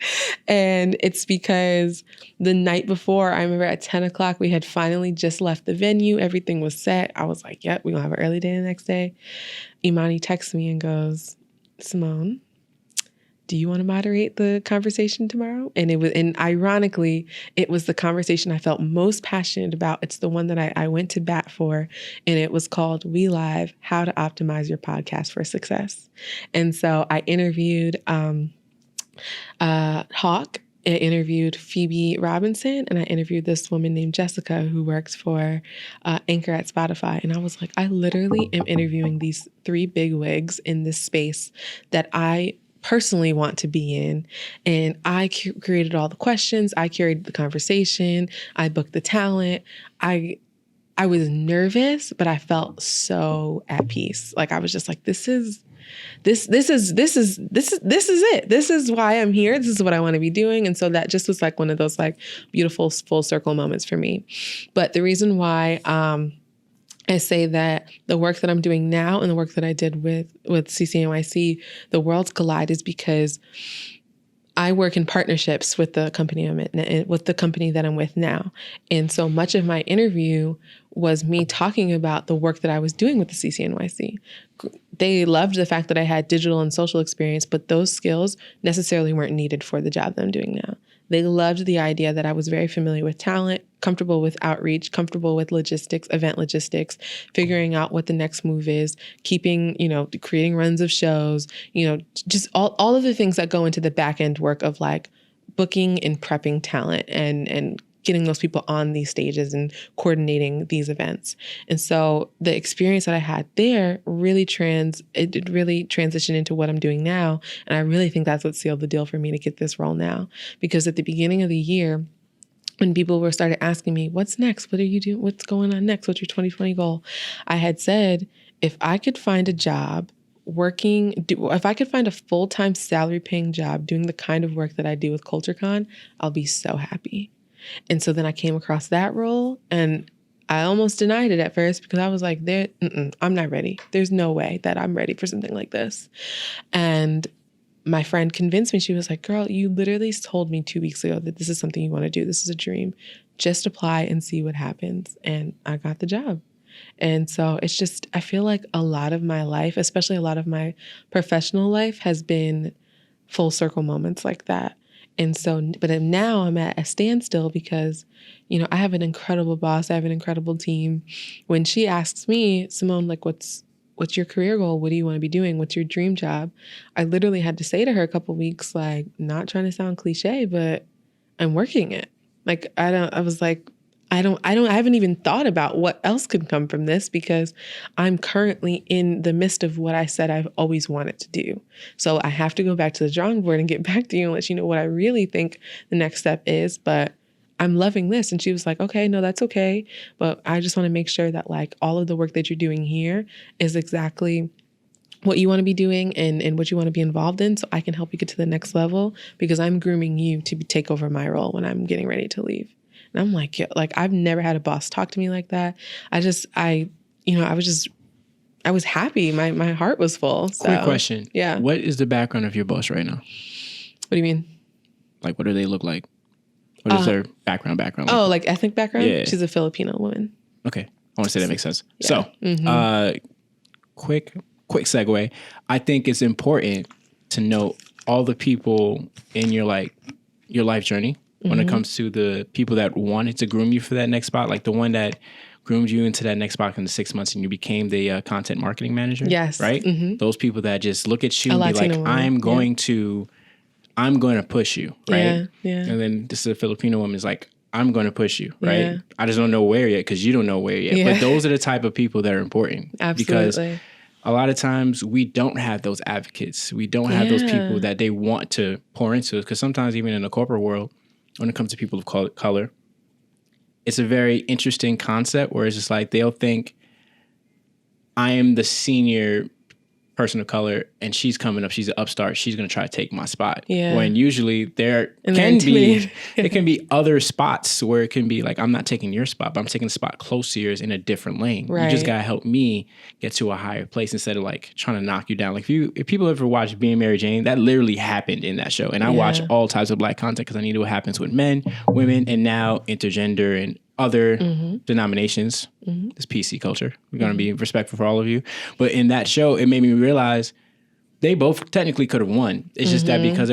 And it's because the night before, I remember at 10 o'clock, we had finally just left the venue. Everything was set. I was like, yep, we're going to have an early day the next day. Imani texts me and goes, Simone, do you want to moderate the conversation tomorrow? And ironically, it was the conversation I felt most passionate about. It's the one that I went to bat for. And it was called We Live, How to Optimize Your Podcast for Success. And so I interviewed Hawk. I interviewed Phoebe Robinson, and I interviewed this woman named Jessica who works for Anchor at Spotify. And I was like, I literally am interviewing these 3 bigwigs in this space that I personally want to be in. And I created all the questions. I curated the conversation. I booked the talent. I I was nervous, but I felt so at peace. Like I was just like, this is it. This is why I'm here. This is what I want to be doing. And so that just was like one of those like beautiful full circle moments for me. But the reason why I say that the work that I'm doing now and the work that I did with CCNYC, the worlds collide, is because I work in partnerships with the company that I'm with now. And so much of my interview was me talking about the work that I was doing with the CCNYC. They loved the fact that I had digital and social experience, but those skills necessarily weren't needed for the job that I'm doing now. They loved the idea that I was very familiar with talent, comfortable with outreach, comfortable with logistics, event logistics, figuring out what the next move is, creating runs of shows, just all of the things that go into the back end work of like booking and prepping talent and getting those people on these stages and coordinating these events. And so the experience that I had there really transitioned into what I'm doing now. And I really think that's what sealed the deal for me to get this role now. Because at the beginning of the year, when people started asking me, what's next? What are you doing? What's going on next? What's your 2020 goal? I had said, if I could find a job if I could find a full-time salary paying job doing the kind of work that I do with CultureCon, I'll be so happy. And so then I came across that role and I almost denied it at first because I was like, I'm not ready. There's no way that I'm ready for something like this. And my friend convinced me. She was like, girl, you literally told me 2 weeks ago that this is something you want to do. This is a dream. Just apply and see what happens. And I got the job. And so it's just, I feel like a lot of my life, especially a lot of my professional life, has been full circle moments like that. And so, but now I'm at a standstill because, I have an incredible boss. I have an incredible team. When she asks me, Simone, like, what's your career goal? What do you want to be doing? What's your dream job? I literally had to say to her a couple of weeks, like, not trying to sound cliche, but I'm working it. Like, I haven't even thought about what else could come from this because I'm currently in the midst of what I said I've always wanted to do. So I have to go back to the drawing board and get back to you and let you know what I really think the next step is. But I'm loving this. And she was like, okay, no, that's okay. But I just want to make sure that like all of the work that you're doing here is exactly what you want to be doing and what you want to be involved in so I can help you get to the next level because I'm grooming you to take over my role when I'm getting ready to leave. And I'm like, yeah, like I've never had a boss talk to me like that. I was happy. My heart was full. So, quick question. Yeah. What is the background of your boss right now? What do you mean? Like, what do they look like? What is their background? Oh, like ethnic background? Yeah. She's a Filipino woman. Okay. I want to say that makes sense. Yeah. So, quick segue. I think it's important to note all the people in your life journey when it comes to the people that wanted to groom you for that next spot, like the one that groomed you into that next spot in the 6 months and you became the content marketing manager. Yes. Right? Mm-hmm. Those people that just look at you and be like, woman. I'm going to push you. Right. Yeah. And then this is a Filipino woman is like, I'm going to push you. Right. Yeah. I just don't know where yet because you don't know where yet. Yeah. But those are the type of people that are important. Absolutely. Because a lot of times we don't have those advocates. We don't have those people that they want to pour into us. Because sometimes even in the corporate world, when it comes to people of color, it's a very interesting concept where it's just like they'll think I am the senior person of color and she's coming up, she's an upstart, she's going to try to take my spot. Yeah. When usually there can be other spots where it can be like, I'm not taking your spot, but I'm taking a spot close to yours in a different lane. Right. You just got to help me get to a higher place instead of like trying to knock you down. Like if people ever watch Being Mary Jane, that literally happened in that show. And I watch all types of Black content because I need to know what happens with men, women, and now intergender and other denominations. This PC culture. We're going to be respectful for all of you. But in that show, it made me realize they both technically could have won. It's just that because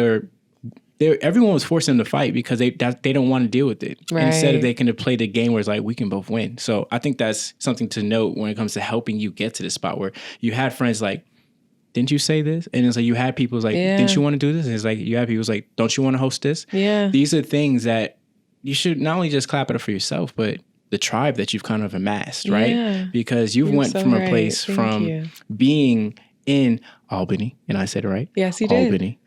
everyone was forcing them to fight because they don't want to deal with it. Right. Instead of they can play the game where it's like, we can both win. So I think that's something to note when it comes to helping you get to this spot where you had friends like, didn't you say this? And it's like, you had people like, didn't you want to do this? And it's like, you had people like, don't you want to host this? Yeah. These are things that you should not only just clap it up for yourself, but the tribe that you've kind of amassed, right? Yeah. Because you've went from a place from being in Albany, and I said it right? Yes, you did. Albany.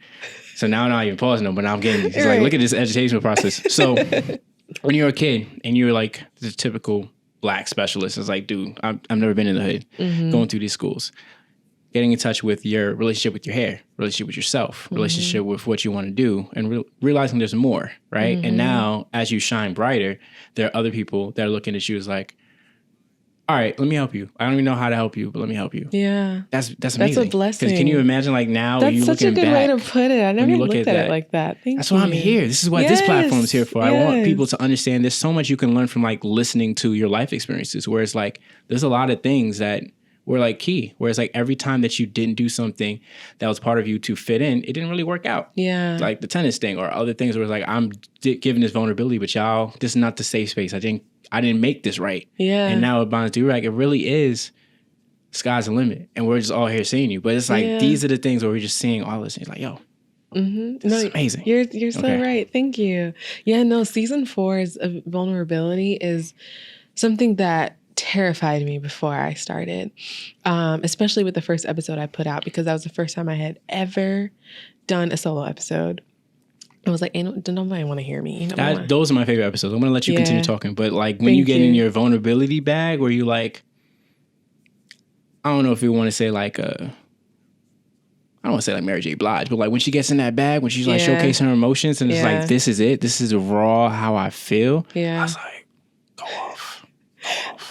So now I'm not even pausing them, but now I'm getting it. It's like, look at this educational process. So when you're a kid and you're like the typical Black specialist. It's like, dude, I've never been in the hood, going through these schools, getting in touch with your relationship with your hair, relationship with yourself, relationship with what you want to do, and realizing there's more, right? And now, as you shine brighter, there are other people that are looking at you as like, all right, let me help you. I don't even know how to help you, but let me help you. Yeah. That's amazing. That's a blessing. Can you imagine like now That's you such a looking good back, way to put it. I never look looked at at it that, like that. Thank you. That's why I'm here. This is what this platform is here for. I want people to understand there's so much you can learn from like listening to your life experiences, where it's like there's a lot of things that were like key, where it's like every time that you didn't do something that was part of you to fit in, it didn't really work out. Yeah. Like the tennis thing or other things where it's like, I'm giving this vulnerability, but y'all, this is not the safe space. I didn't make this right. Yeah. And now with Bonnets and Durags, it really is sky's the limit. And we're just all here seeing you. But it's like, these are the things where we're just seeing all this. It's like, yo, this is amazing. You're so right. Thank you. Yeah, no, season 4's vulnerability is something that terrified me before I started, especially with the first episode I put out, because that was the first time I had ever done a solo episode. I was like, nobody want to hear me. Those are my favorite episodes. I'm going to let you continue talking. But like when you get in your vulnerability bag where you like, I don't know if you want to say like I don't want to say like Mary J. Blige, but like when she gets in that bag, when she's like showcasing her emotions and it's like, this is it. This is raw how I feel. Yeah. I was like, go off.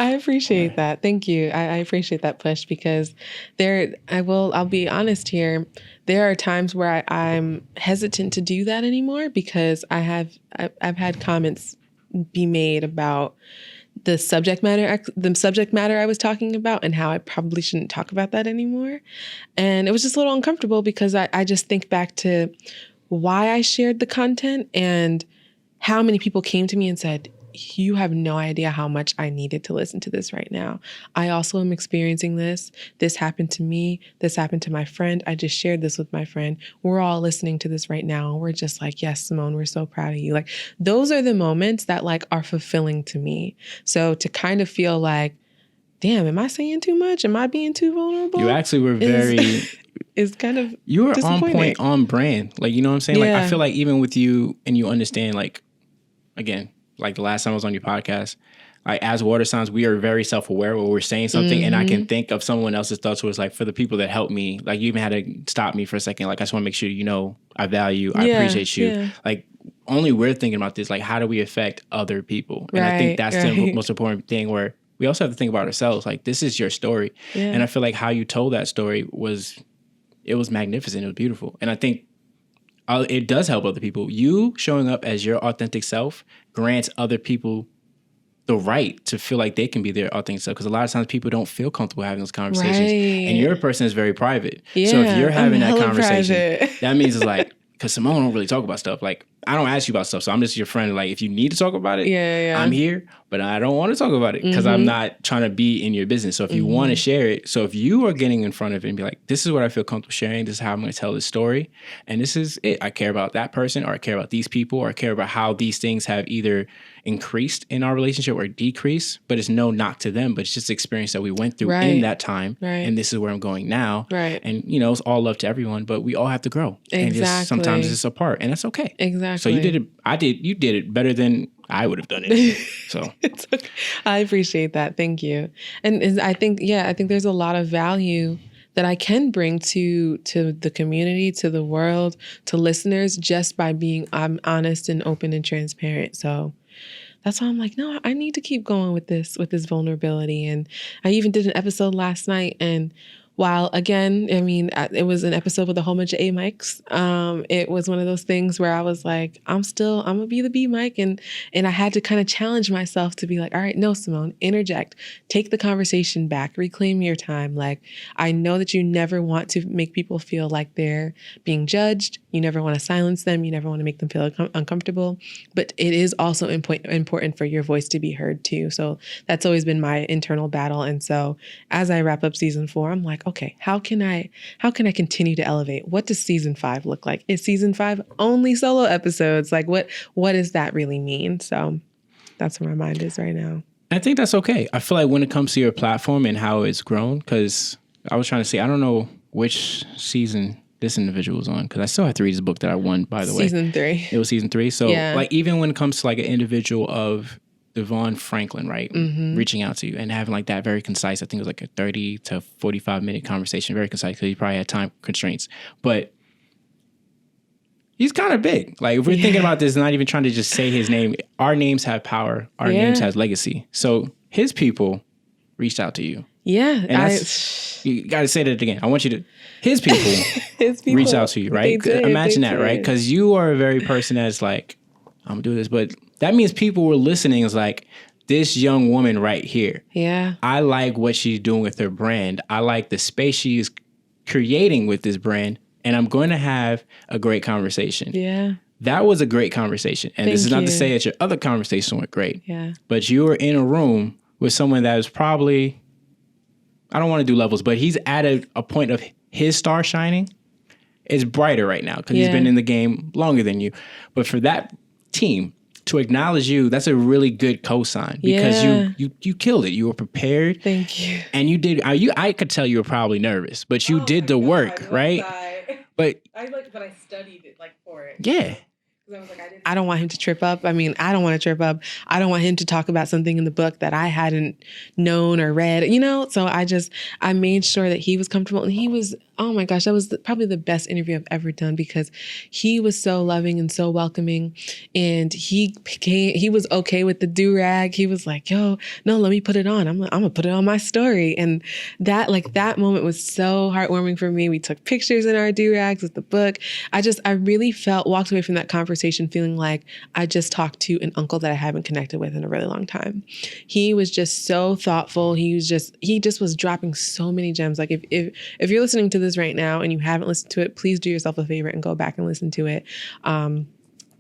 I appreciate that. Thank you. I appreciate that push because I'll be honest here. There are times where I'm hesitant to do that anymore because I've had comments be made about the subject matter I was talking about and how I probably shouldn't talk about that anymore. And it was just a little uncomfortable because I just think back to why I shared the content and how many people came to me and said, you have no idea how much I needed to listen to this right now. I also am experiencing this. This happened to me. This happened to my friend. I just shared this with my friend. We're all listening to this right now. And we're just like, yes, Simone, we're so proud of you. Like those are the moments that like are fulfilling to me. So to kind of feel like, damn, am I saying too much? Am I being too vulnerable? You actually were very... is kind of you were on point, on brand. Like, you know what I'm saying? Yeah. Like, I feel like even with you and you understand, like, again, like the last time I was on your podcast, like as water signs, we are very self-aware where we're saying something and I can think of someone else's thoughts where it's like for the people that helped me, like you even had to stop me for a second. Like, I just want to make sure, you know, I value, I appreciate you. Yeah. Like only we're thinking about this, like how do we affect other people? And I think that's the most important thing where we also have to think about ourselves. Like this is your story. Yeah. And I feel like how you told that story was magnificent. It was beautiful. And I think it does help other people. You showing up as your authentic self grants other people the right to feel like they can be their authentic self. Because a lot of times people don't feel comfortable having those conversations. Right. And your person is very private. Yeah, so if you're having that conversation, that means it's like, because Simone don't really talk about stuff. Like, I don't ask you about stuff. So I'm just your friend. Like, if you need to talk about it, I'm here. But I don't want to talk about it because I'm not trying to be in your business. So if you want to share it, so if you are getting in front of it and be like, this is what I feel comfortable sharing. This is how I'm going to tell this story. And this is it. I care about that person, or I care about these people, or I care about how these things have either increased in our relationship or decreased. But it's no knock to them, but it's just the experience that we went through in that time. Right. And this is where I'm going now. Right. And, you know, it's all love to everyone, but we all have to grow. Exactly. And just sometimes it's apart, and that's okay. Exactly. So you did it. You did it better than I would have done it. So it's okay. I appreciate that. Thank you. And I think there's a lot of value that I can bring to the community, to the world, to listeners, just by being honest and open and transparent. So that's why I'm like, no, I need to keep going with this vulnerability. And I even did an episode last night, and while again, I mean, it was an episode with a whole bunch of A mics. It was one of those things where I was like, I'm gonna be the B mic. And I had to kind of challenge myself to be like, all right, no, Simone, interject, take the conversation back, reclaim your time. Like, I know that you never want to make people feel like they're being judged. You never want to silence them. You never want to make them feel uncomfortable. But it is also important for your voice to be heard too. So that's always been my internal battle. And so as I wrap up season 4, I'm like, okay, how can I continue to elevate? What does season 5 look like? Is season 5 only solo episodes? Like what does that really mean? So that's where my mind is right now. I think that's okay. I feel like when it comes to your platform and how it's grown, because I was trying to say, I don't know which season this individual was on, because I still have to read his book that I won, by the way. Season 3. It was season 3. So like even when it comes to like an individual of Devon Franklin, right? Reaching out to you and having like that very concise, I think it was like a 30 to 45 minute conversation, very concise because he probably had time constraints. But he's kind of big. Like if we're thinking about this, not even trying to just say his name, our names have power. Our names have legacy. So his people reached out to you. Yeah. And you got to say that again. I want you to, his people, reach out to you, right? Imagine that, right? Because you are a very person that's like, I'm going to do this. But that means people were listening is like, this young woman right here. Yeah. I like what she's doing with her brand. I like the space she's creating with this brand. And I'm going to have a great conversation. Yeah. That was a great conversation. And this is not to say that your other conversation went great. Yeah. But you were in a room with someone that was probably, I don't want to do levels, but he's at a point of his star shining is brighter right now because he's been in the game longer than you. But for that team to acknowledge you, that's a really good cosign because you killed it. You were prepared. Thank you. And you did. I could tell you were probably nervous, but you did the work, right? But I studied it for it. Yeah. I was like, I don't want him to trip up. I mean, I don't want to trip up. I don't want him to talk about something in the book that I hadn't known or read, So I made sure that he was comfortable. And he was, oh my gosh, that was probably the best interview I've ever done because he was so loving and so welcoming. And he was okay with the do-rag. He was like, yo, no, let me put it on. I'm going to put it on my story. And that moment was so heartwarming for me. We took pictures in our do-rags with the book. I really walked away from that conversation feeling like I just talked to an uncle that I haven't connected with in a really long time. He was just so thoughtful. He just was dropping so many gems. Like if you're listening to this right now and you haven't listened to it, please do yourself a favor and go back and listen to it. The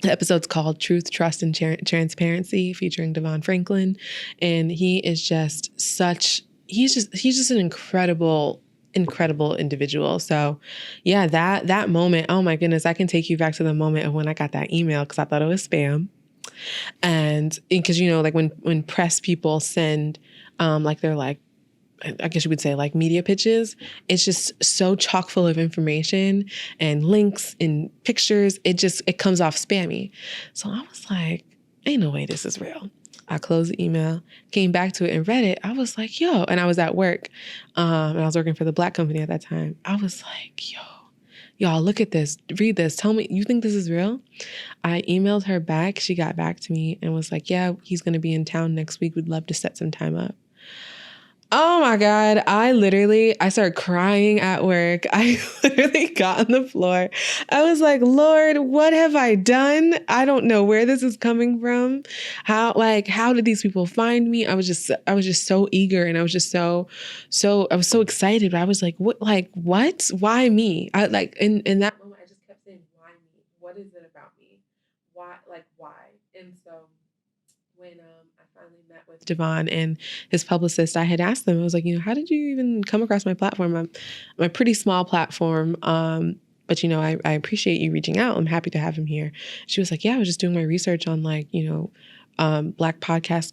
episode's called Truth, Trust, and Transparency, featuring Devon Franklin. And he is just he's just an incredible individual. So yeah, that moment, oh my goodness, I can take you back to the moment of when I got that email because I thought it was spam. And because, when press people send, they're like, I guess you would say like media pitches, it's just so chock full of information and links and pictures. It comes off spammy. So I was like, ain't no way this is real. I closed the email, came back to it and read it. I was like, yo, and I was at work. And I was working for the Black company at that time. I was like, yo, y'all, look at this, read this. Tell me, you think this is real? I emailed her back. She got back to me and was like, yeah, he's going to be in town next week. We'd love to set some time up. Oh my God. I started crying at work. I literally got on the floor. I was like, Lord, what have I done? I don't know where this is coming from. How did these people find me? I was just so eager. And I was just I was so excited. But I was like, what? Why me? In that moment, I just kept saying, why me? What is it about me? Why? And so when I finally met with Devon and his publicist, I had asked them, I was like, how did you even come across my platform? I'm a pretty small platform, but I appreciate you reaching out. I'm happy to have him here. She was like, yeah, I was just doing my research on Black podcast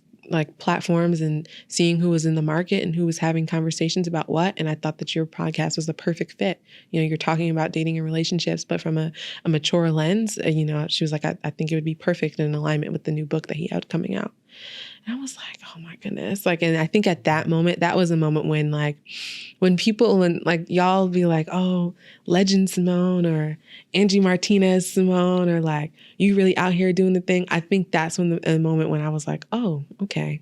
platforms and seeing who was in the market and who was having conversations about what. And I thought that your podcast was the perfect fit. You're talking about dating and relationships, but from a mature lens, she was like, I think it would be perfect in alignment with the new book that he had coming out. And I was like, oh my goodness. And I think at that moment, that was a moment when people and y'all be like, oh, Legend Simone or Angie Martinez Simone, or you really out here doing the thing. I think that's when the moment when I was like, oh, okay.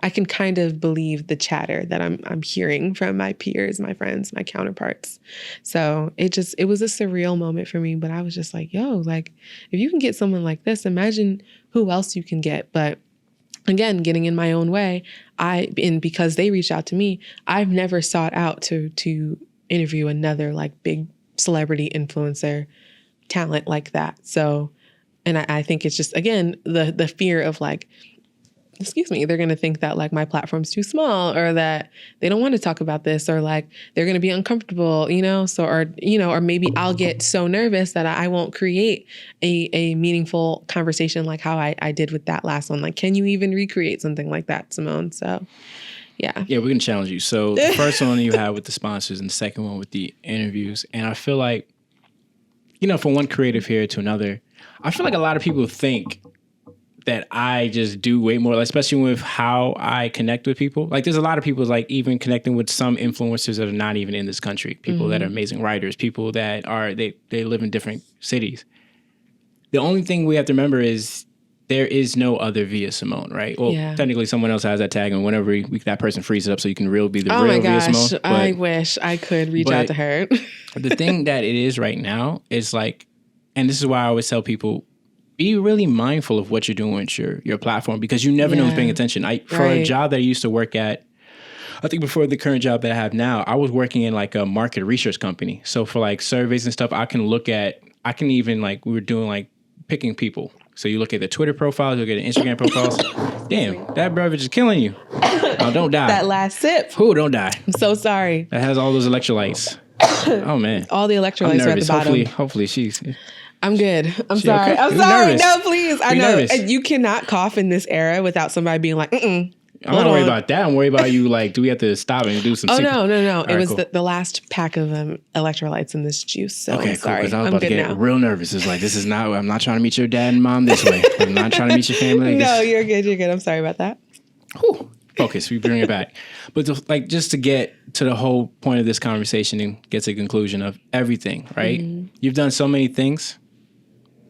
I can kind of believe the chatter that I'm hearing from my peers, my friends, my counterparts. So it was a surreal moment for me, but I was just like, yo, if you can get someone like this, imagine who else you can get. But again, getting in my own way, because they reached out to me, I've never sought out to interview another big celebrity influencer talent like that. So, and I think it's just, again, the fear of they're going to think that my platform's too small, or that they don't want to talk about this, or they're going to be uncomfortable, or maybe I'll get so nervous that I won't create a meaningful conversation like how I did with that last one. Can you even recreate something like that, Simone? So, yeah. Yeah, we're going to challenge you. So the first one you had with the sponsors and the second one with the interviews. And I feel like, from one creative here to another, I feel like a lot of people think that I just do way more, especially with how I connect with people. Like there's a lot of people like even connecting with some influencers that are not even in this country, people that are amazing writers, people that are, they live in different cities. The only thing we have to remember is there is no other Via Simone, right? Well, technically someone else has that tag, and whenever that person frees it up so you can be the real Via Simone. But, I wish I could reach out to her. The thing that it is right now is like, and this is why I always tell people, be really mindful of what you're doing with your platform, because you never know who's paying attention. For a job that I used to work at, I think before the current job that I have now, I was working in like a market research company. So for like surveys and stuff, I can even like, we were doing like picking people. So you look at the Twitter profiles, you look at the Instagram profiles. Damn, that beverage is killing you. Oh, don't die. That last sip. Who don't die? I'm so sorry. That has all those electrolytes. Oh man. All the electrolytes are at the bottom. Hopefully she's... I'm good. I'm sorry. Okay? I'm sorry. Nervous. No, please. I know. Nervous. You cannot cough in this era without somebody being like, I'm not worried about that. I'm worried about you, like, do we have to stop and do some... No. All it was cool. the last pack of electrolytes in this juice. So okay, I'm sorry. Cool, 'cause I was about to get real nervous. It's like, I'm not trying to meet your dad and mom this way. I'm not trying to meet your family. No, you're good. You're good. I'm sorry about that. Whew. Focus. We bring it back. But just to get to the whole point of this conversation and get to the conclusion of everything, right? Mm-hmm. You've done so many things.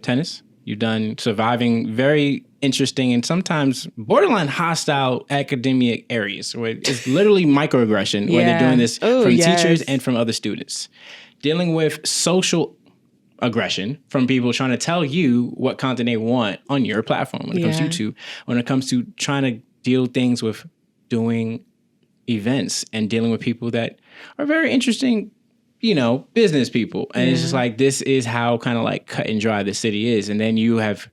Tennis. You've done surviving very interesting and sometimes borderline hostile academic areas where it's literally microaggression when they're doing this from teachers and from other students. Dealing with social aggression from people trying to tell you what content they want on your platform when it comes to YouTube, when it comes to trying to deal things with doing events and dealing with people that are very interesting, business people. And it's just like, this is how kind of like cut and dry the city is. And then you have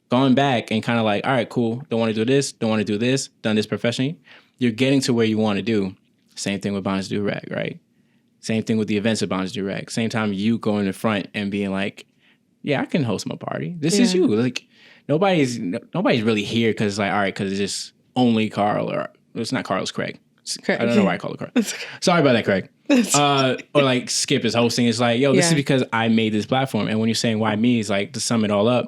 gone back and kind of like, all right, cool. Don't want to do this. Don't want to do this. Done this professionally. You're getting to where you want to do. Same thing with Bonnets and Durags, right? Same thing with the events of Bonnets and Durags. Same time you go in the front and being like, yeah, I can host my party. This is you. Like nobody's really here because it's like, all right, because it's just only Carl, or it's not Carl, it's Craig. I don't know why I call it Craig. Sorry about that, Craig. Or like Skip is hosting. It's like, yo, this is because I made this platform. And when you're saying why me, it's like to sum it all up,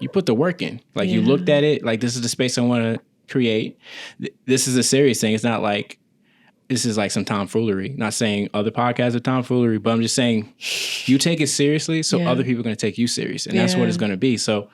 you put the work in. Like you looked at it, like this is the space I want to create. This is a serious thing. It's not like this is like some tomfoolery. Not saying other podcasts are tomfoolery, but I'm just saying you take it seriously, so other people are going to take you serious. And that's what it's going to be. So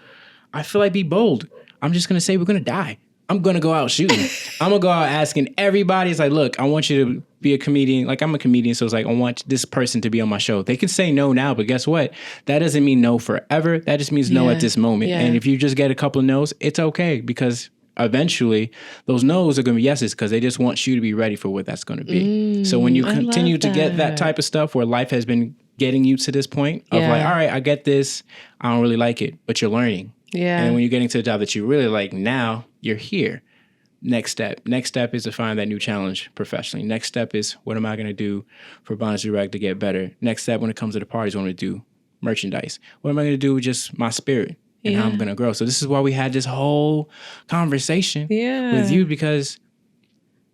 I feel like be bold. I'm just going to say we're going to die. I'm going to go out shooting. I'm going to go out asking everybody. It's like, look, I want you to be a comedian. Like, I'm a comedian, so it's like, I want this person to be on my show. They can say no now, but guess what? That doesn't mean no forever. That just means no at this moment. Yeah. And if you just get a couple of no's, it's okay, because eventually those no's are going to be yeses, because they just want you to be ready for what that's going to be. So when you continue to get that type of stuff where life has been getting you to this point of like, all right, I get this. I don't really like it, but you're learning. Yeah. And when you're getting to the job that you really like, now you're here. Next step. Next step is to find that new challenge professionally. Next step is, what am I going to do for Bonnets and Durags to get better? Next step, when it comes to the parties, what am I going to do? Merchandise. What am I going to do with just my spirit and how I'm going to grow? So this is why we had this whole conversation with you, because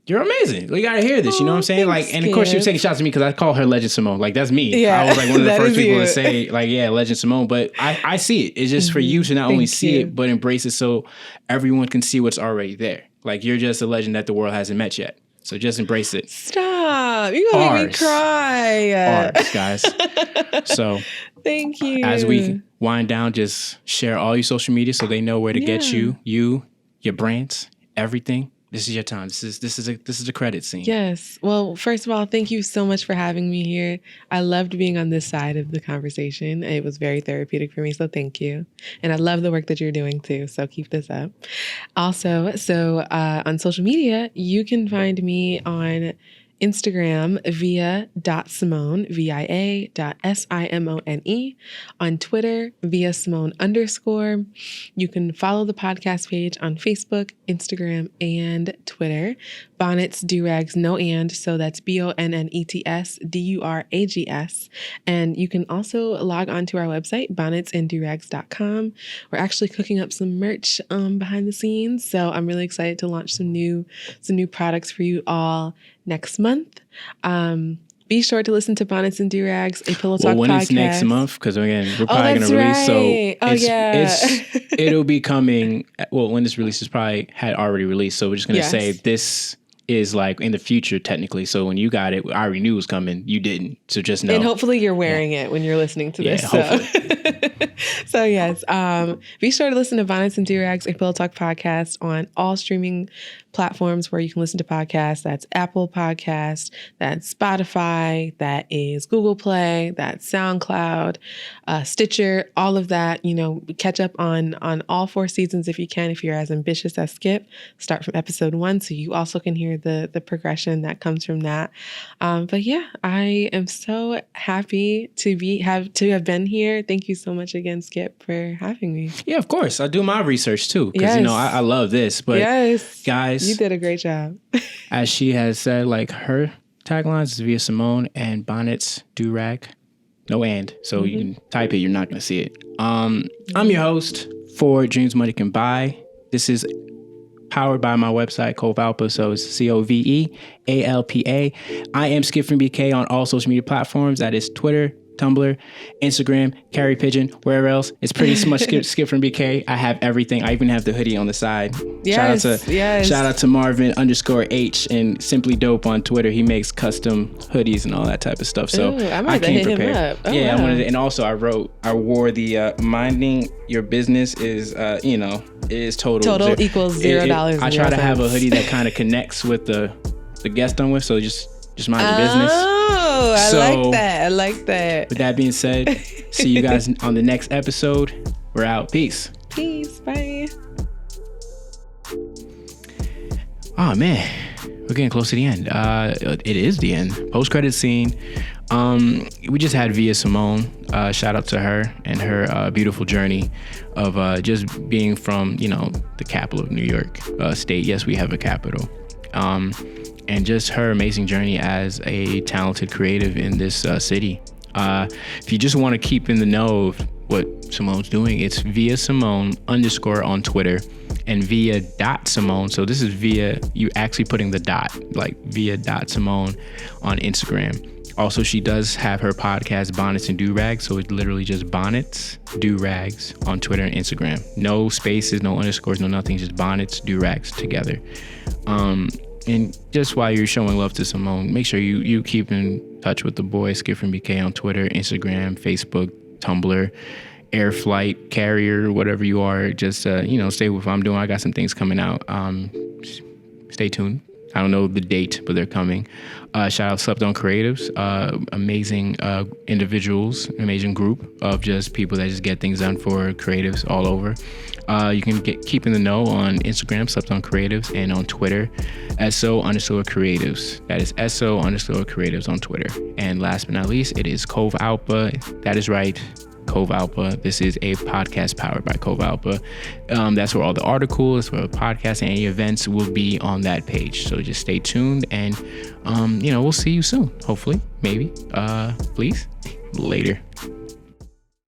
you're amazing. You got to hear this. You know what I'm saying? Thanks, like, and of course she was taking shots at me because I call her Legend Simone. Like, that's me. Yeah. I was like one of the first people to say, like, yeah, Legend Simone. But I see it. It's just for you to not only see it, but embrace it so everyone can see what's already there. Like, you're just a legend that the world hasn't met yet. So just embrace it. Stop. You're going to make me cry. Ours, guys. So thank you. As we wind down, just share all your social media so they know where to get you, your brands, everything. This is your time. This is a credit scene. Yes. Well, first of all, thank you so much for having me here. I loved being on this side of the conversation. It was very therapeutic for me, so thank you. And I love the work that you're doing too, so keep this up. Also, on social media, you can find me on Instagram via.simone, via.simone. On Twitter, via Simone _. You can follow the podcast page on Facebook, Instagram, and Twitter. Bonnets, Durags, no and. So that's BONNETS, DURAGS. And you can also log on to our website, bonnetsanddurags.com. We're actually cooking up some merch behind the scenes. So I'm really excited to launch some new products for you all next month. Be sure to listen to Bonnets and Durags, a Pillow Talk when podcast. it's next month, because again, we're probably going to release. So it'll be coming. Well, when this releases, probably had already released. So we're just going to say this is like in the future, technically. So when you got it, I already knew it was coming. You didn't. So just know. And hopefully you're wearing it when you're listening to this. Hopefully. So yes, be sure to listen to Bonnets and Durags, a Pillow Talk podcast on all streaming platforms where you can listen to podcasts. That's Apple Podcasts, that's Spotify, that is Google Play, that's SoundCloud, Stitcher, all of that. Catch up on all 4 seasons if you can, if you're as ambitious as Skip. Start from episode 1 so you also can hear the progression that comes from that. But yeah, I am so happy to have been here. Thank you so much again, Skip, for having me. Yeah, of course. I do my research too, because I love this. But guys, you did a great job. As she has said, like her taglines is Via Simone and Bonnets Durag. No and. So you can type it, you're not going to see it. I'm your host for Dreams Money Can Buy. This is powered by my website, Cove Alpha. So it's COVEALPA. I am Skip from BK on all social media platforms. That is Twitter, Tumblr, Instagram, Carrie Pigeon, where else? It's pretty much Skip from BK. I have everything. I even have the hoodie on the side. Shout out to Marvin _H and Simply Dope on Twitter. He makes custom hoodies and all that type of stuff. So I came prepared. I wanted to, and also I wore the minding your business is is total equals $0. I try to have a hoodie that kind of connects with the guest I'm with. So just mind your business. Oh, I like that. With that being said, see you guys on the next episode. We're out. Peace. Bye. Oh man, we're getting close to the end. It is the end. Post-credit scene. We just had Via Simone. Shout out to her and her beautiful journey of just being from the capital of New York State. Yes, we have a capital. And just her amazing journey as a talented creative in this city. If you just want to keep in the know of what Simone's doing, it's Via Simone _ on Twitter and Via.Simone. So this is Via, you actually putting the dot, like Via.Simone on Instagram. Also, she does have her podcast, Bonnets and Durags. So it's literally just Bonnets, Durags on Twitter and Instagram. No spaces, no underscores, no nothing, just Bonnets, Durags together. And just while you're showing love to Simone, make sure you keep in touch with the boy, Skip from BK on Twitter, Instagram, Facebook, Tumblr, Air Flight, Carrier, whatever you are. Just, stay with what I'm doing. I got some things coming out. Stay tuned. I don't know the date, but they're coming. Shout out Slept On Creatives, amazing individuals, amazing group of just people that just get things done for creatives all over. You can keep in the know on Instagram, Slept On Creatives, and on Twitter, SO_Creatives. That is SO_Creatives on Twitter. And last but not least, it is Cove Alpha. That is right. Cove Alpha. This is a podcast powered by Cove Alpha. That's where all the articles, where the podcast and any events will be on that page. So just stay tuned, and we'll see you soon. Hopefully, maybe. Please. Later.